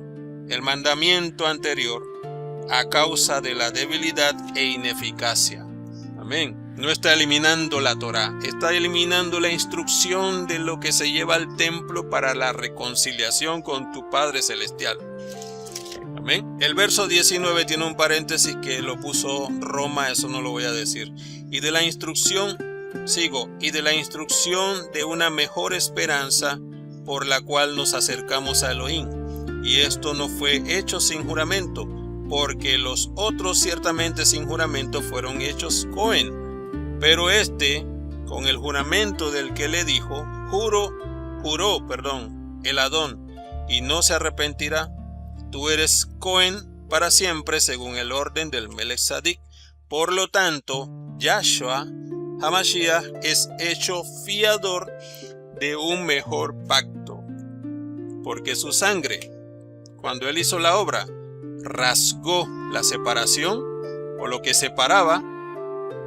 el mandamiento anterior a causa de la debilidad e ineficacia. Amén. No está eliminando la Torá, está eliminando la instrucción de lo que se lleva al templo para la reconciliación con tu Padre Celestial. Amén. El verso 19 tiene un paréntesis que lo puso Roma, eso no lo voy a decir. Y de la instrucción, y de la instrucción de una mejor esperanza por la cual nos acercamos a Elohim. Y esto no fue hecho sin juramento, porque los otros ciertamente sin juramento fueron hechos Cohen. Pero con el juramento del que le dijo, juró, el Adón, y no se arrepentirá. Tú eres Cohen para siempre según el orden del Melech Sadik. Por lo tanto, Yahshua HaMashiach es hecho fiador de un mejor pacto, porque su sangre, cuando él hizo la obra, rasgó la separación o lo que separaba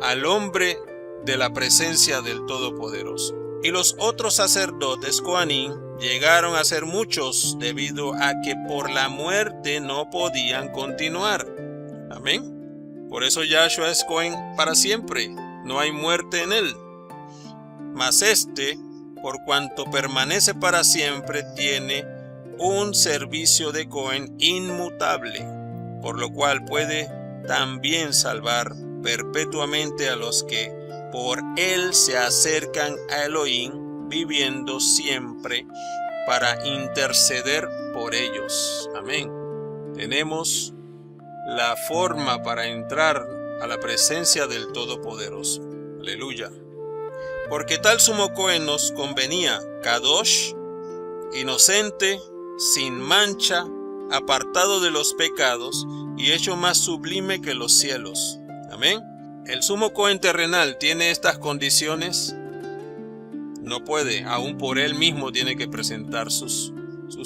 al hombre de la presencia del Todopoderoso. Y los otros sacerdotes Coanín llegaron a ser muchos debido a que por la muerte no podían continuar. Amén. Por eso Yahshua es Cohen para siempre, no hay muerte en él. Mas por cuanto permanece para siempre, tiene un servicio de Cohen inmutable, por lo cual puede también salvar perpetuamente a los que por él se acercan a Elohim, viviendo siempre para interceder por ellos. Amén. Tenemos la forma para entrar a la presencia del Todopoderoso. Aleluya. Porque tal sumo Cohen nos convenía, Kadosh, inocente, sin mancha, apartado de los pecados y hecho más sublime que los cielos. Amén. ¿El sumo Cohen terrenal tiene estas condiciones? No puede, aún por él mismo tiene que presentar sus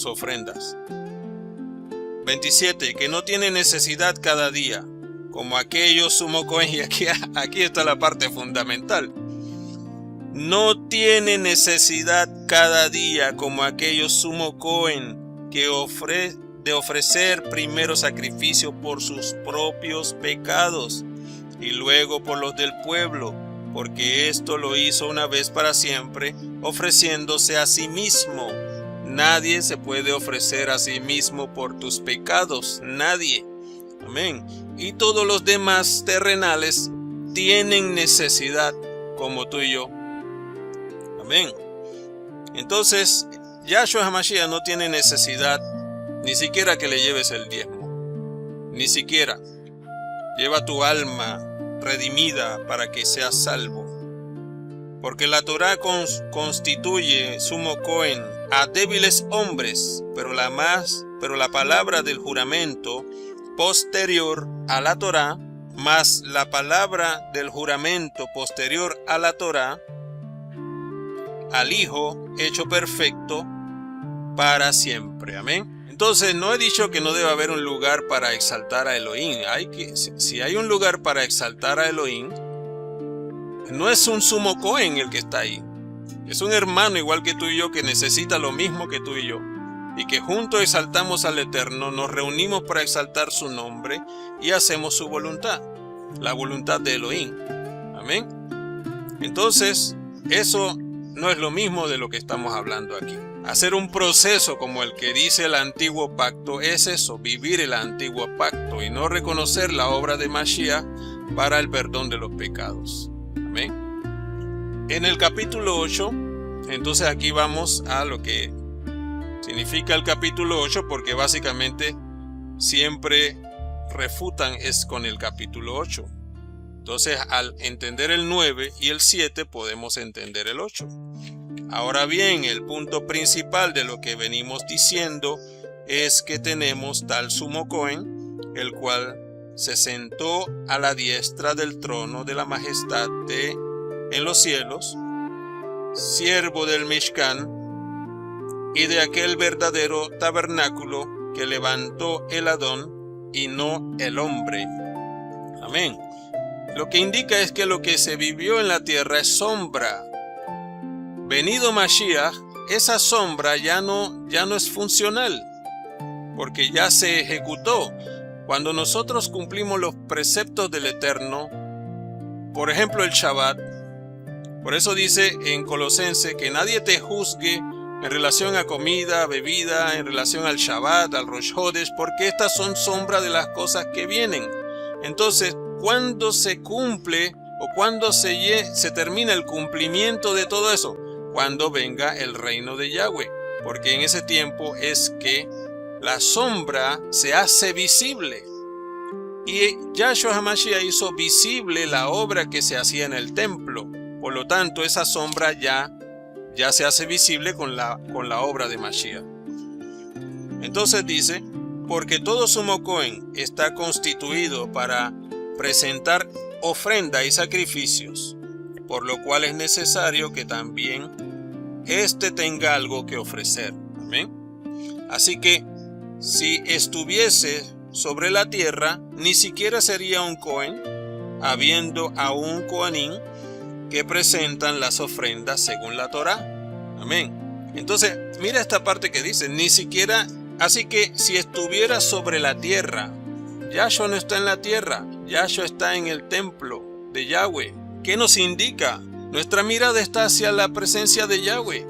ofrendas. 27. Que no tiene necesidad cada día, como aquellos sumo Cohen, y aquí está la parte fundamental. No tiene necesidad cada día como aquellos sumo Cohen que de ofrecer primero sacrificio por sus propios pecados y luego por los del pueblo, porque esto lo hizo una vez para siempre, ofreciéndose a sí mismo. Nadie se puede ofrecer a sí mismo por tus pecados, nadie. Amén. Y todos los demás terrenales tienen necesidad como tú y yo. Amén. Entonces, Yahshua HaMashiach no tiene necesidad ni siquiera que le lleves el diezmo. Ni siquiera. Lleva tu alma redimida para que seas salvo. Porque la Torá constituye sumo Cohen a débiles hombres, pero la palabra del juramento posterior a la Torá, más la palabra del juramento posterior a la Torá, al Hijo hecho perfecto para siempre. Amén. Entonces no he dicho que no debe haber un lugar para exaltar a Elohim. Si hay un lugar para exaltar a Elohim, no es un sumo Cohen el que está ahí. Es un hermano igual que tú y yo que necesita lo mismo que tú y yo. Y que juntos exaltamos al Eterno, nos reunimos para exaltar su nombre y hacemos su voluntad. La voluntad de Elohim. Amén. Entonces, eso no es lo mismo de lo que estamos hablando aquí. Hacer un proceso como el que dice el antiguo pacto es eso, vivir el antiguo pacto y no reconocer la obra de Mashiach para el perdón de los pecados. Amén. En el capítulo 8, entonces aquí vamos a lo que significa el capítulo 8, porque básicamente siempre refutan es con el capítulo 8. Entonces, al entender el 9 y el 7 podemos entender el 8. Ahora bien, el punto principal de lo que venimos diciendo es que tenemos tal sumo Cohen, el cual se sentó a la diestra del trono de la majestad en los cielos, siervo del Mishkan y de aquel verdadero tabernáculo que levantó el Adón y no el hombre. Amén. Lo que indica es que lo que se vivió en la tierra es sombra. Venido Mashiach, esa sombra ya no es funcional, porque ya se ejecutó. Cuando nosotros cumplimos los preceptos del Eterno, por ejemplo el Shabbat, por eso dice en Colosenses que nadie te juzgue en relación a comida, bebida, en relación al Shabbat, al Rosh Hodesh, porque estas son sombras de las cosas que vienen. Entonces, ¿cuándo se cumple o cuándo se termina el cumplimiento de todo eso? Cuando venga el reino de Yahweh, porque en ese tiempo es que la sombra se hace visible. Y Yahshua HaMashiach hizo visible la obra que se hacía en el templo. Por lo tanto, esa sombra ya se hace visible con la obra de Mashiach. Entonces dice, porque todo sumo Cohen está constituido para presentar ofrenda y sacrificios, por lo cual es necesario que también éste tenga algo que ofrecer. Amén. Así que, si estuviese sobre la tierra, ni siquiera sería un Cohen, habiendo aún Coanim que presentan las ofrendas según la Torá. Amén. Entonces, mira esta parte que dice, ni siquiera, así que si estuviera sobre la tierra, Yahshua no está en la tierra, Yahshua está en el templo de Yahweh. ¿Qué nos indica? Nuestra mirada está hacia la presencia de Yahweh.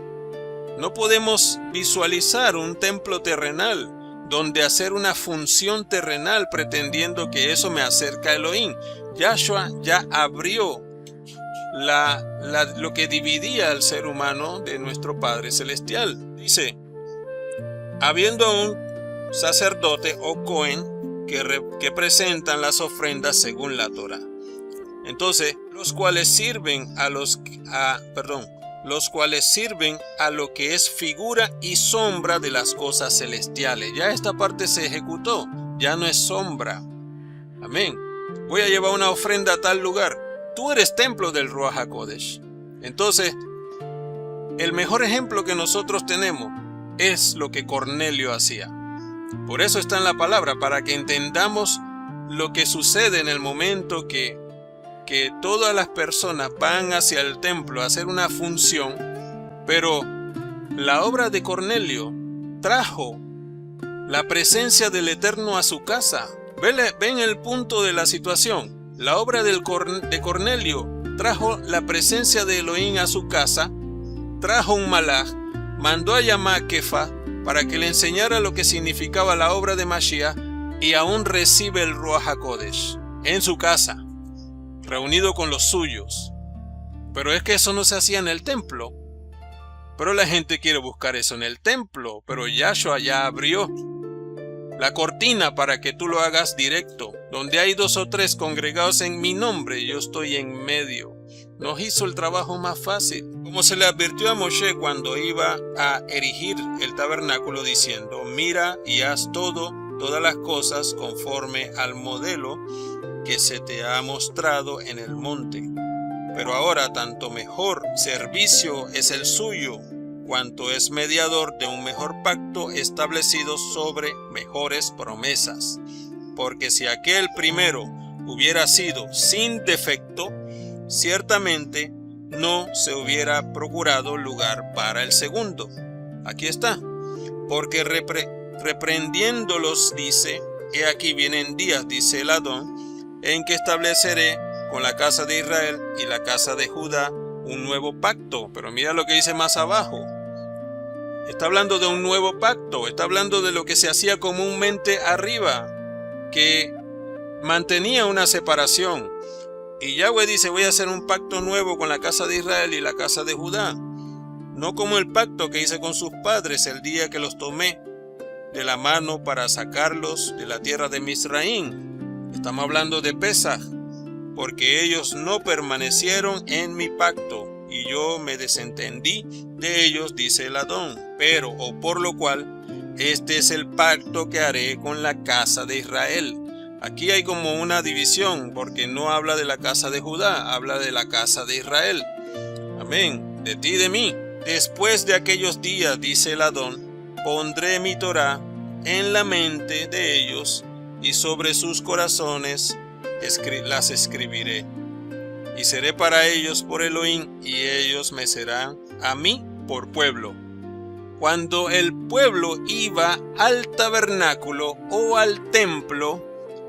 No podemos visualizar un templo terrenal donde hacer una función terrenal pretendiendo que eso me acerca a Elohim. Yahshua ya abrió lo que dividía al ser humano de nuestro Padre Celestial. Dice, habiendo un sacerdote o Cohen que presentan las ofrendas según la Torá. Entonces, los cuales sirven a lo que es figura y sombra de las cosas celestiales. Ya esta parte se ejecutó, ya no es sombra. Amén. Voy a llevar una ofrenda a tal lugar. Tú eres templo del Ruach HaKodesh. Entonces, el mejor ejemplo que nosotros tenemos es lo que Cornelio hacía. Por eso está en la palabra, para que entendamos lo que sucede en el momento que todas las personas van hacia el templo a hacer una función, pero la obra de Cornelio trajo la presencia del Eterno a su casa. Ven el punto de la situación. La obra de Cornelio trajo la presencia de Elohim a su casa, trajo un malaj, mandó a llamar a Kefa para que le enseñara lo que significaba la obra de Mashiach, y aún recibe el Ruach HaKodesh en su casa, reunido con los suyos. Pero es que eso no se hacía en el templo. Pero la gente quiere buscar eso en el templo. Pero Yahshua ya abrió la cortina para que tú lo hagas directo. Donde hay 2 o 3 congregados en mi nombre, yo estoy en medio. Nos hizo el trabajo más fácil. Como se le advirtió a Moshe cuando iba a erigir el tabernáculo diciendo: mira y haz todas las cosas conforme al modelo que se te ha mostrado en el monte. Pero ahora tanto mejor servicio es el suyo, cuanto es mediador de un mejor pacto establecido sobre mejores promesas. Porque si aquel primero hubiera sido sin defecto, ciertamente no se hubiera procurado lugar para el segundo. Aquí está. Porque reprendiéndolos dice: he aquí vienen días, dice el Adón, en que estableceré con la casa de Israel y la casa de Judá un nuevo pacto. Pero mira lo que dice más abajo. Está hablando de un nuevo pacto. Está hablando de lo que se hacía comúnmente arriba, que mantenía una separación. Y Yahweh dice: voy a hacer un pacto nuevo con la casa de Israel y la casa de Judá. No como el pacto que hice con sus padres el día que los tomé de la mano para sacarlos de la tierra de Misraín. Estamos hablando de Pesaj. Porque ellos no permanecieron en mi pacto, y yo me desentendí de ellos, dice el Adón. Pero, o por lo cual, este es el pacto que haré con la casa de Israel. Aquí hay como una división, porque no habla de la casa de Judá, habla de la casa de Israel. Amén, de ti y de mí. Después de aquellos días, dice el Adón, pondré mi Torá en la mente de ellos, y sobre sus corazones las escribiré, y seré para ellos por Elohim, y ellos me serán a mí por pueblo. Cuando el pueblo iba al tabernáculo o al templo,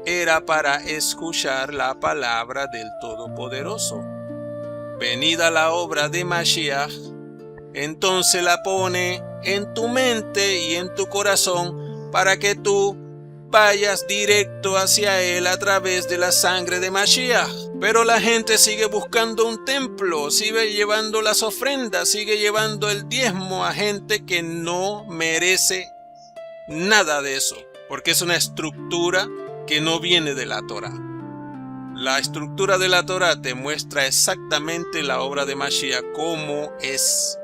era para escuchar la palabra del Todopoderoso. Venida la obra de Mashiach, entonces la pone en tu mente y en tu corazón para que tú vayas directo hacia él a través de la sangre de Mashiach. Pero la gente sigue buscando un templo, sigue llevando las ofrendas, sigue llevando el diezmo a gente que no merece nada de eso, porque es una estructura que no viene de la Torah. La estructura de la Torah te muestra exactamente la obra de Mashiach, cómo es.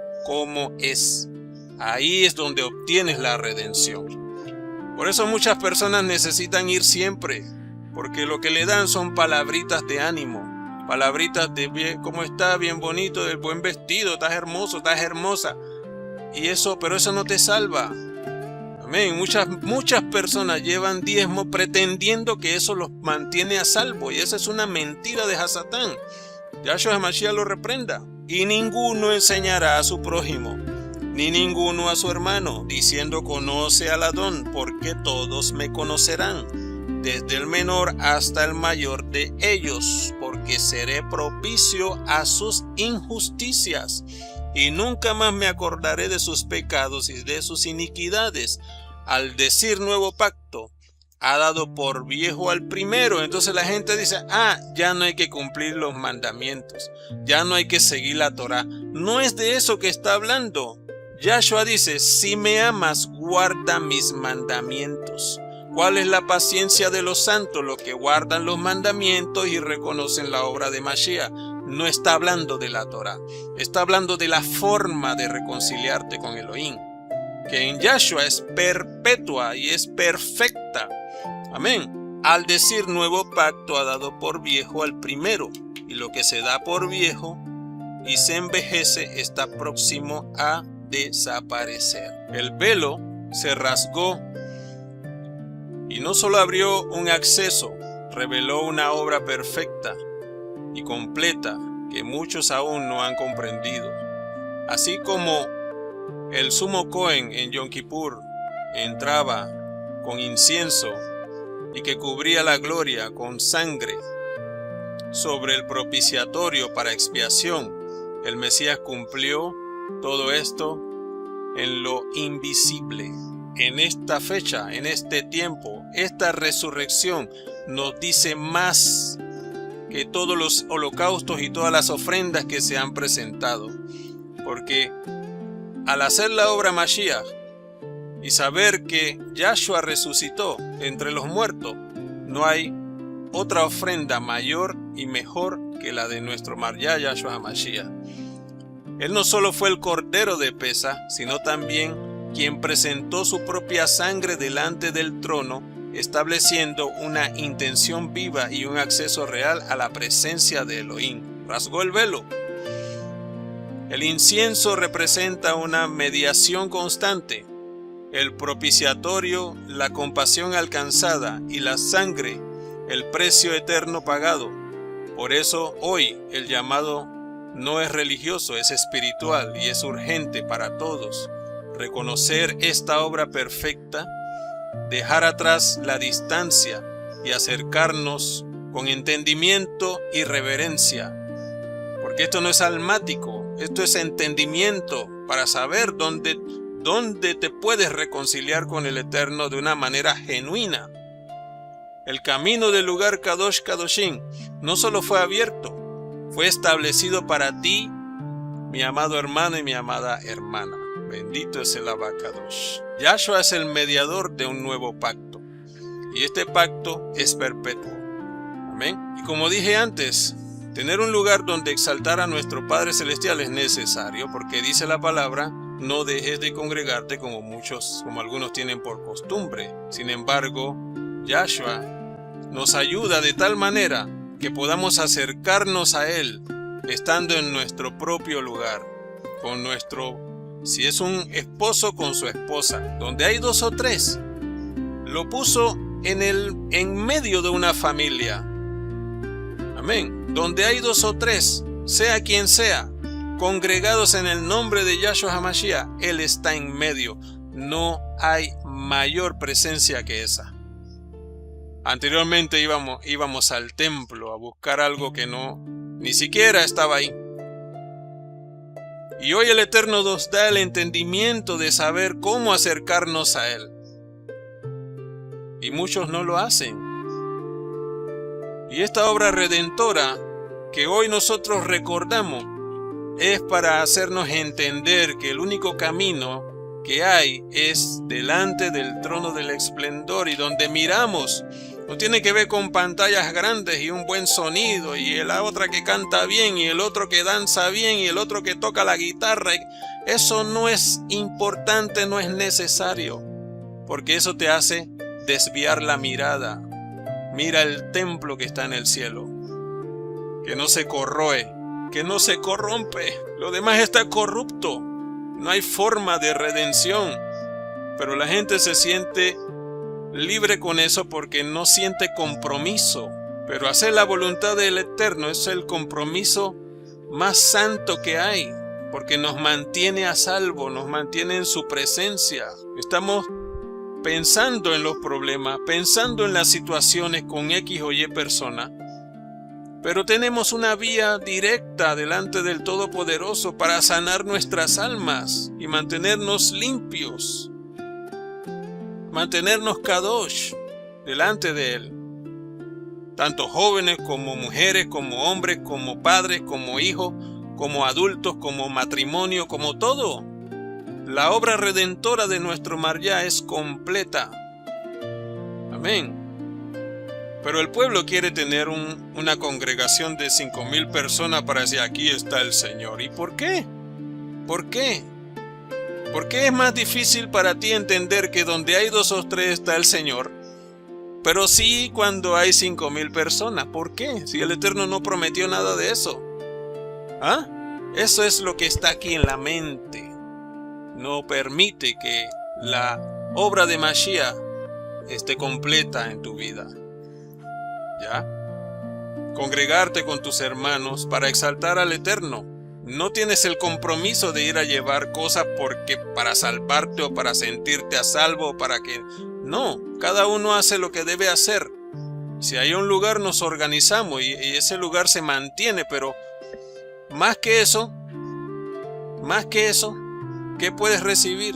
Ahí es donde obtienes la redención. Por eso muchas personas necesitan ir siempre, porque lo que le dan son palabritas de ánimo, palabritas de bien, cómo está, bien bonito, del buen vestido, estás hermoso, estás hermosa. Pero eso no te salva. Amén. Muchas personas llevan diezmo pretendiendo que eso los mantiene a salvo, y esa es una mentira de Hasatán. Yahshua HaMashiach lo reprenda. Y ninguno enseñará a su prójimo, ni ninguno a su hermano, diciendo: conoce al Adón, porque todos me conocerán, desde el menor hasta el mayor de ellos, porque seré propicio a sus injusticias, y nunca más me acordaré de sus pecados y de sus iniquidades. Al decir nuevo pacto, ha dado por viejo al primero. Entonces la gente dice: ya no hay que cumplir los mandamientos, ya no hay que seguir la Torah. No es de eso que está hablando. Yahshua dice: si me amas, guarda mis mandamientos. ¿Cuál es la paciencia de los santos? Los que guardan los mandamientos y reconocen la obra de Mashiach. No está hablando de la Torah, está hablando de la forma de reconciliarte con Elohim, que en Yahshua es perpetua y es perfecta. Amén. Al decir nuevo pacto, ha dado por viejo al primero, y lo que se da por viejo y se envejece está próximo a desaparecer. El velo se rasgó y no solo abrió un acceso, reveló una obra perfecta y completa que muchos aún no han comprendido. Así como el sumo Cohen en Yom Kippur entraba con incienso y que cubría la gloria con sangre sobre el propiciatorio para expiación, el Mesías cumplió todo esto en lo invisible. En esta fecha, en este tiempo, esta resurrección nos dice más que todos los holocaustos y todas las ofrendas que se han presentado. Porque al hacer la obra Mashiach y saber que Yahshua resucitó entre los muertos, no hay otra ofrenda mayor y mejor que la de nuestro María Yahshua HaMashiach. Él no solo fue el Cordero de Pesaj, sino también quien presentó su propia sangre delante del trono, estableciendo una intención viva y un acceso real a la presencia de Elohim. Rasgó el velo. El incienso representa una mediación constante, el propiciatorio, la compasión alcanzada, y la sangre, el precio eterno pagado. Por eso hoy el llamado no es religioso, es espiritual y es urgente para todos. Reconocer esta obra perfecta, dejar atrás la distancia y acercarnos con entendimiento y reverencia. Porque esto no es almático, esto es entendimiento para saber dónde te puedes reconciliar con el Eterno de una manera genuina. El camino del lugar Kadosh Kadoshim no solo fue abierto, fue establecido para ti, mi amado hermano y mi amada hermana. Bendito es el Abacadosh. Yahshua es el mediador de un nuevo pacto, y este pacto es perpetuo. Amén. Y como dije antes, tener un lugar donde exaltar a nuestro Padre Celestial es necesario, porque dice la palabra: no dejes de congregarte como algunos tienen por costumbre. Sin embargo, Yahshua nos ayuda de tal manera que podamos acercarnos a Él estando en nuestro propio lugar, si es un esposo, con su esposa. Donde hay 2 o 3, lo puso en medio de una familia. Amén. Donde hay 2 o 3, sea quien sea, congregados en el nombre de Yahshua HaMashiach, Él está en medio. No hay mayor presencia que esa. Anteriormente íbamos al templo a buscar algo que ni siquiera estaba ahí. Y hoy el Eterno nos da el entendimiento de saber cómo acercarnos a Él. Y muchos no lo hacen. Y esta obra redentora que hoy nosotros recordamos es para hacernos entender que el único camino que hay es delante del trono del esplendor, y donde miramos no tiene que ver con pantallas grandes y un buen sonido, y la otra que canta bien, y el otro que danza bien, y el otro que toca la guitarra. Eso no es importante, no es necesario, porque eso te hace desviar la mirada. Mira el templo que está en el cielo, que no se corroe, que no se corrompe. Lo demás está corrupto. No hay forma de redención. Pero la gente se siente libre con eso porque no siente compromiso. Pero hacer la voluntad del Eterno es el compromiso más santo que hay, porque nos mantiene a salvo, nos mantiene en su presencia. Estamos pensando en los problemas, pensando en las situaciones con X o Y persona, pero tenemos una vía directa delante del Todopoderoso para sanar nuestras almas y mantenernos limpios, mantenernos kadosh delante de Él. Tanto jóvenes como mujeres, como hombres, como padres, como hijos, como adultos, como matrimonio, como todo. La obra redentora de nuestro María es completa. Amén. Pero el pueblo quiere tener una congregación de 5,000 personas para decir: aquí está el Señor. ¿Y por qué? ¿Por qué? ¿Por qué es más difícil para ti entender que donde hay 2 o 3 está el Señor? Pero sí cuando hay 5,000 personas. ¿Por qué? Si el Eterno no prometió nada de eso. ¿Ah? Eso es lo que está aquí en la mente. No permite que la obra de Mashiach esté completa en tu vida. ¿Ya? Congregarte con tus hermanos para exaltar al Eterno. No tienes el compromiso de ir a llevar cosas para salvarte o para sentirte a salvo, para que... No, cada uno hace lo que debe hacer. Si hay un lugar, nos organizamos y ese lugar se mantiene, pero más que eso, ¿qué puedes recibir?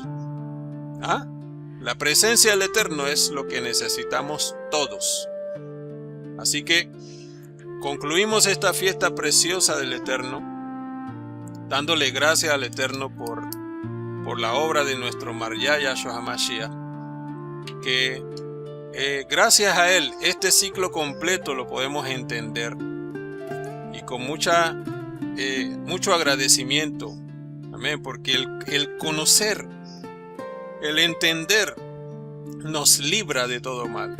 ¿Ah? La presencia del Eterno es lo que necesitamos todos. Así que concluimos esta fiesta preciosa del Eterno, dándole gracias al Eterno por la obra de nuestro María Yahshua HaMashiach, que gracias a Él, este ciclo completo lo podemos entender. Y con mucho agradecimiento. Amén. Porque el conocer, el entender, nos libra de todo mal.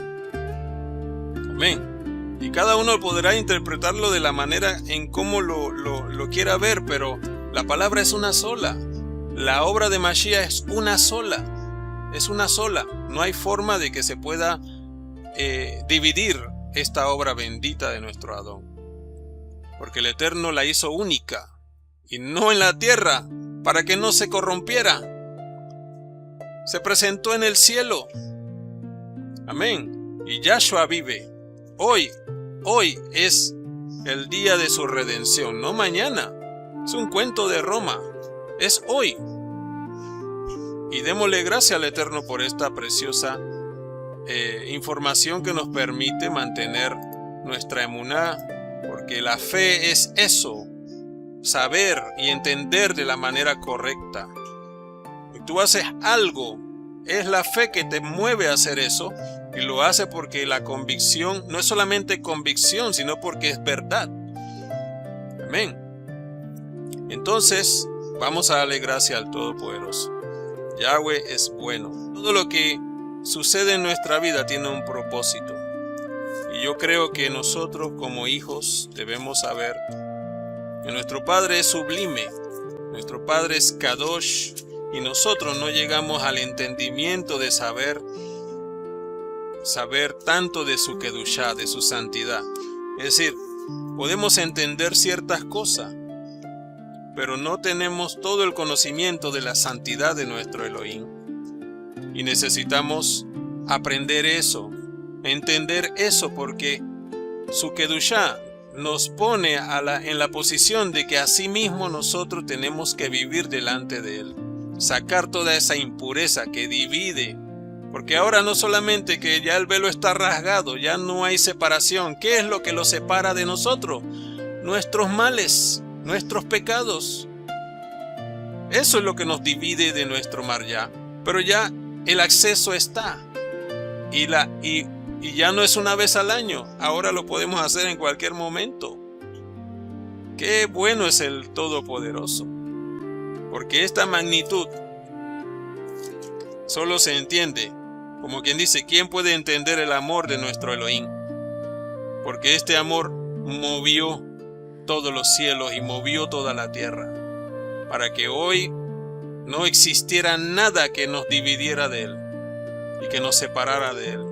Amén. Y cada uno podrá interpretarlo de la manera en cómo lo quiera ver, pero la palabra es una sola. La obra de Mashiach es una sola. Es una sola. No hay forma de que se pueda dividir esta obra bendita de nuestro Adón. Porque el Eterno la hizo única, y no en la tierra, para que no se corrompiera. Se presentó en el cielo. Amén. Y Yahshua vive. Hoy es el día de su redención, no mañana. Es un cuento de Roma. Es hoy. Y démosle gracias al Eterno por esta preciosa información que nos permite mantener nuestra emuná. Porque la fe es eso, saber y entender de la manera correcta. Y tú haces algo, es la fe que te mueve a hacer eso, y lo hace porque la convicción no es solamente convicción, sino porque es verdad. Amén. Entonces, vamos a darle gracias al Todopoderoso. Yahweh es bueno. Todo lo que sucede en nuestra vida tiene un propósito. Y yo creo que nosotros como hijos debemos saber que nuestro Padre es sublime, nuestro Padre es Kadosh, y nosotros no llegamos al entendimiento de saber tanto de su Kedushá, de su santidad. Es decir, podemos entender ciertas cosas, pero no tenemos todo el conocimiento de la santidad de nuestro Elohim. Y necesitamos aprender eso, entender eso, porque su Kedushá nos pone en la posición de que así mismo nosotros tenemos que vivir delante de Él. Sacar toda esa impureza que divide. Porque ahora no solamente que ya el velo está rasgado, ya no hay separación. ¿Qué es lo que lo separa de nosotros? Nuestros males, nuestros pecados. Eso es lo que nos divide de nuestro Marjá. Pero ya el acceso está. Y ya no es una vez al año. Ahora lo podemos hacer en cualquier momento. Qué bueno es el Todopoderoso. Porque esta magnitud solo se entiende, como quien dice, ¿quién puede entender el amor de nuestro Elohim? Porque este amor movió todos los cielos y movió toda la tierra, para que hoy no existiera nada que nos dividiera de Él y que nos separara de Él.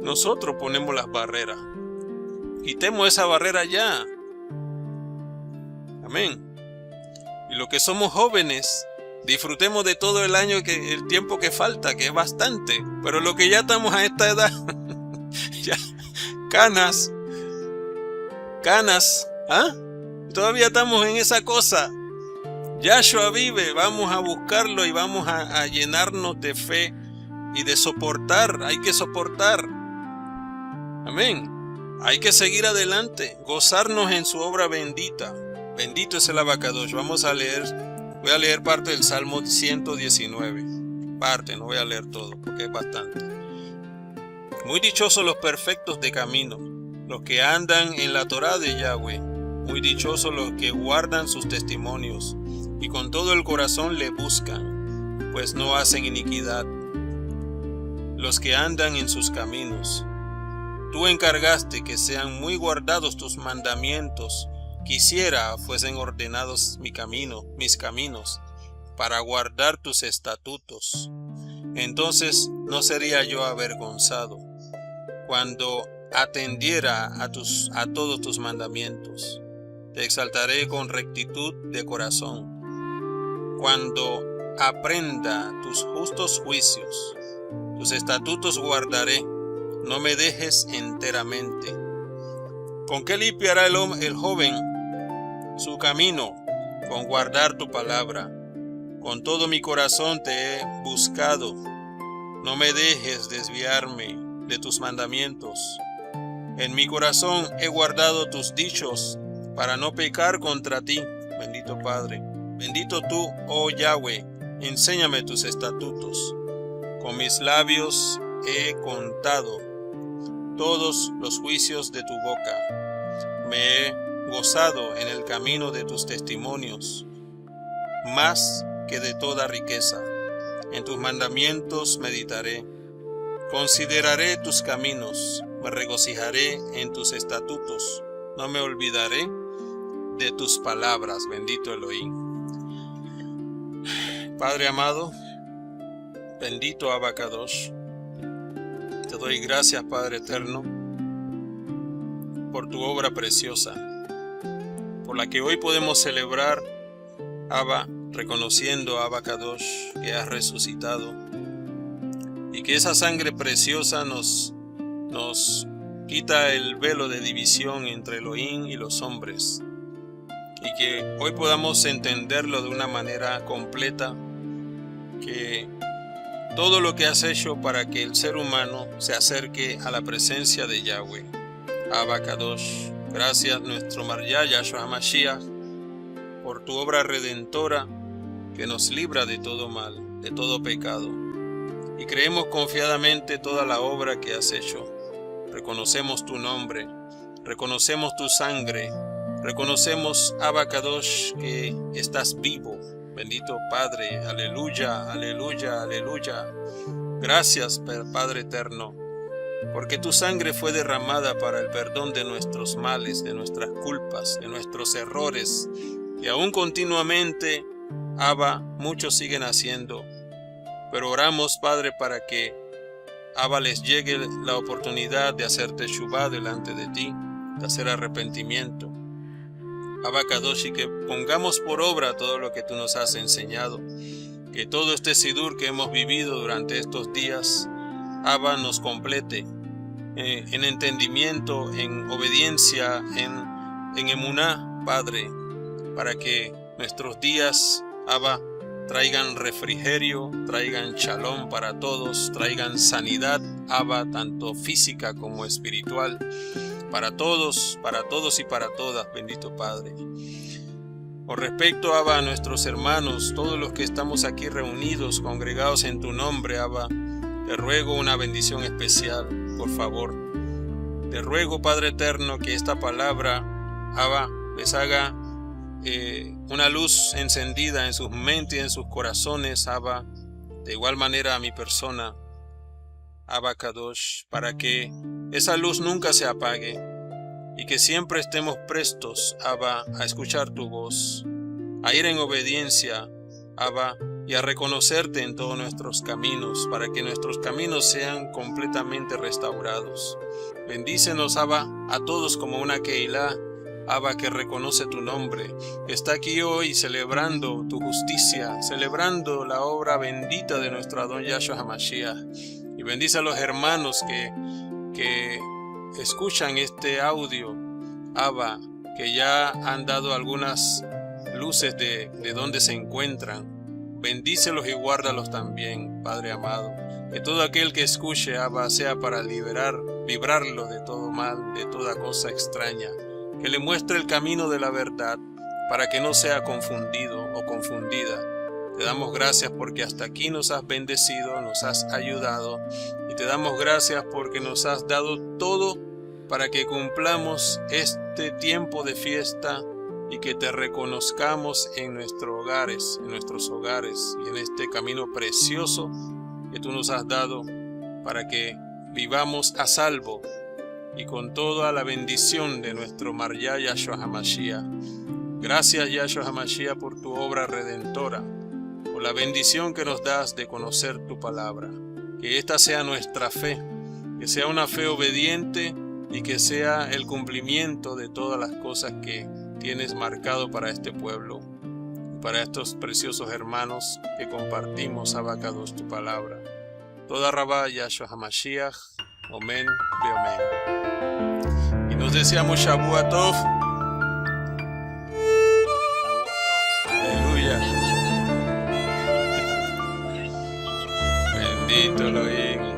Nosotros ponemos las barreras. Quitemos esa barrera ya. Amén. Y los que somos jóvenes, disfrutemos de todo el año, el tiempo que falta, que es bastante. Pero los que ya estamos a esta edad, ya, canas, ¿ah? Todavía estamos en esa cosa. Yahshua vive, vamos a buscarlo y vamos a llenarnos de fe y de soportar. Hay que soportar. Amén. Hay que seguir adelante, gozarnos en su obra bendita. Bendito es el Abacadosh. Voy a leer parte del Salmo 119. Parte, no voy a leer todo, porque es bastante. Muy dichosos los perfectos de camino, los que andan en la Torá de Yahweh. Muy dichosos los que guardan sus testimonios, y con todo el corazón le buscan, pues no hacen iniquidad. Los que andan en sus caminos. Tú encargaste que sean muy guardados tus mandamientos. Quisiera fuesen ordenados mis caminos, para guardar tus estatutos. Entonces no sería yo avergonzado, cuando atendiera a todos tus mandamientos. Te exaltaré con rectitud de corazón, cuando aprenda tus justos juicios. Tus estatutos guardaré, no me dejes enteramente. ¿Con qué limpiará el joven su camino? Con guardar tu palabra. Con todo mi corazón te he buscado. No me dejes desviarme de tus mandamientos. En mi corazón he guardado tus dichos, para no pecar contra ti, bendito Padre. Bendito tú, oh Yahweh, enséñame tus estatutos. Con mis labios he contado todos los juicios de tu boca. Me he gozado en el camino de tus testimonios, más que de toda riqueza. En tus mandamientos meditaré. Consideraré tus caminos, me regocijaré en tus estatutos. No me olvidaré de tus palabras, bendito Elohim. Padre amado, bendito Abba Kadosh, te doy gracias, Padre eterno, por tu obra preciosa, por la que hoy podemos celebrar, Abba, reconociendo, Abba Kadosh, que has resucitado, y que esa sangre preciosa nos quita el velo de división entre Elohim y los hombres, y que hoy podamos entenderlo de una manera completa, que todo lo que has hecho para que el ser humano se acerque a la presencia de Yahweh. Abba Kadosh, gracias nuestro Marya Yahshua HaMashiach por tu obra redentora que nos libra de todo mal, de todo pecado. Y creemos confiadamente toda la obra que has hecho. Reconocemos tu nombre, reconocemos tu sangre, reconocemos, Abba Kadosh, que estás vivo. Bendito Padre, aleluya, aleluya, aleluya. Gracias, Padre eterno, porque tu sangre fue derramada para el perdón de nuestros males, de nuestras culpas, de nuestros errores, y aún continuamente, Abba, muchos siguen haciendo. Pero oramos, Padre, para que, Abba, les llegue la oportunidad de hacer teshuvá delante de ti, de hacer arrepentimiento. Abba Kadosh, y que pongamos por obra todo lo que tú nos has enseñado, que todo este sidur que hemos vivido durante estos días, Abba, nos complete en entendimiento, en obediencia, en emuná, Padre, para que nuestros días, Abba, traigan refrigerio, traigan shalom para todos, traigan sanidad, Abba, tanto física como espiritual, para todos y para todas, bendito Padre. Con respecto, Abba, a nuestros hermanos, todos los que estamos aquí reunidos, congregados en tu nombre, Abba, te ruego una bendición especial, por favor. Te ruego, Padre eterno, que esta palabra, Abba, les haga una luz encendida en sus mentes y en sus corazones, Abba, de igual manera a mi persona, Abba Kadosh, para que esa luz nunca se apague y que siempre estemos prestos, Abba, a escuchar tu voz, a ir en obediencia, Abba, y a reconocerte en todos nuestros caminos, para que nuestros caminos sean completamente restaurados. Bendícenos, Abba, a todos como una Keilah, Abba, que reconoce tu nombre, que está aquí hoy celebrando tu justicia, celebrando la obra bendita de nuestro Adón Yahshua HaMashiach. Y bendice a los hermanos que escuchan este audio, Abba, que ya han dado algunas luces de dónde se encuentran. Bendícelos y guárdalos también, Padre amado. Que todo aquel que escuche, Abba, sea para librarlo de todo mal, de toda cosa extraña. Que le muestre el camino de la verdad, para que no sea confundido o confundida. Te damos gracias porque hasta aquí nos has bendecido, nos has ayudado, y te damos gracias porque nos has dado todo para que cumplamos este tiempo de fiesta y que te reconozcamos en nuestros hogares y en este camino precioso que tú nos has dado para que vivamos a salvo y con toda la bendición de nuestro Marya Yahshua HaMashiach. Gracias, Yahshua HaMashiach, por tu obra redentora, por la bendición que nos das de conocer tu palabra. Que esta sea nuestra fe, que sea una fe obediente y que sea el cumplimiento de todas las cosas que tienes marcado para este pueblo, para estos preciosos hermanos que compartimos, Abba Kadosh, tu palabra. Toda Rabá Yahshua HaMashiach, Omen Beomen. Y nos deseamos Shavua Tov. Aleluya. Bendito Elohim.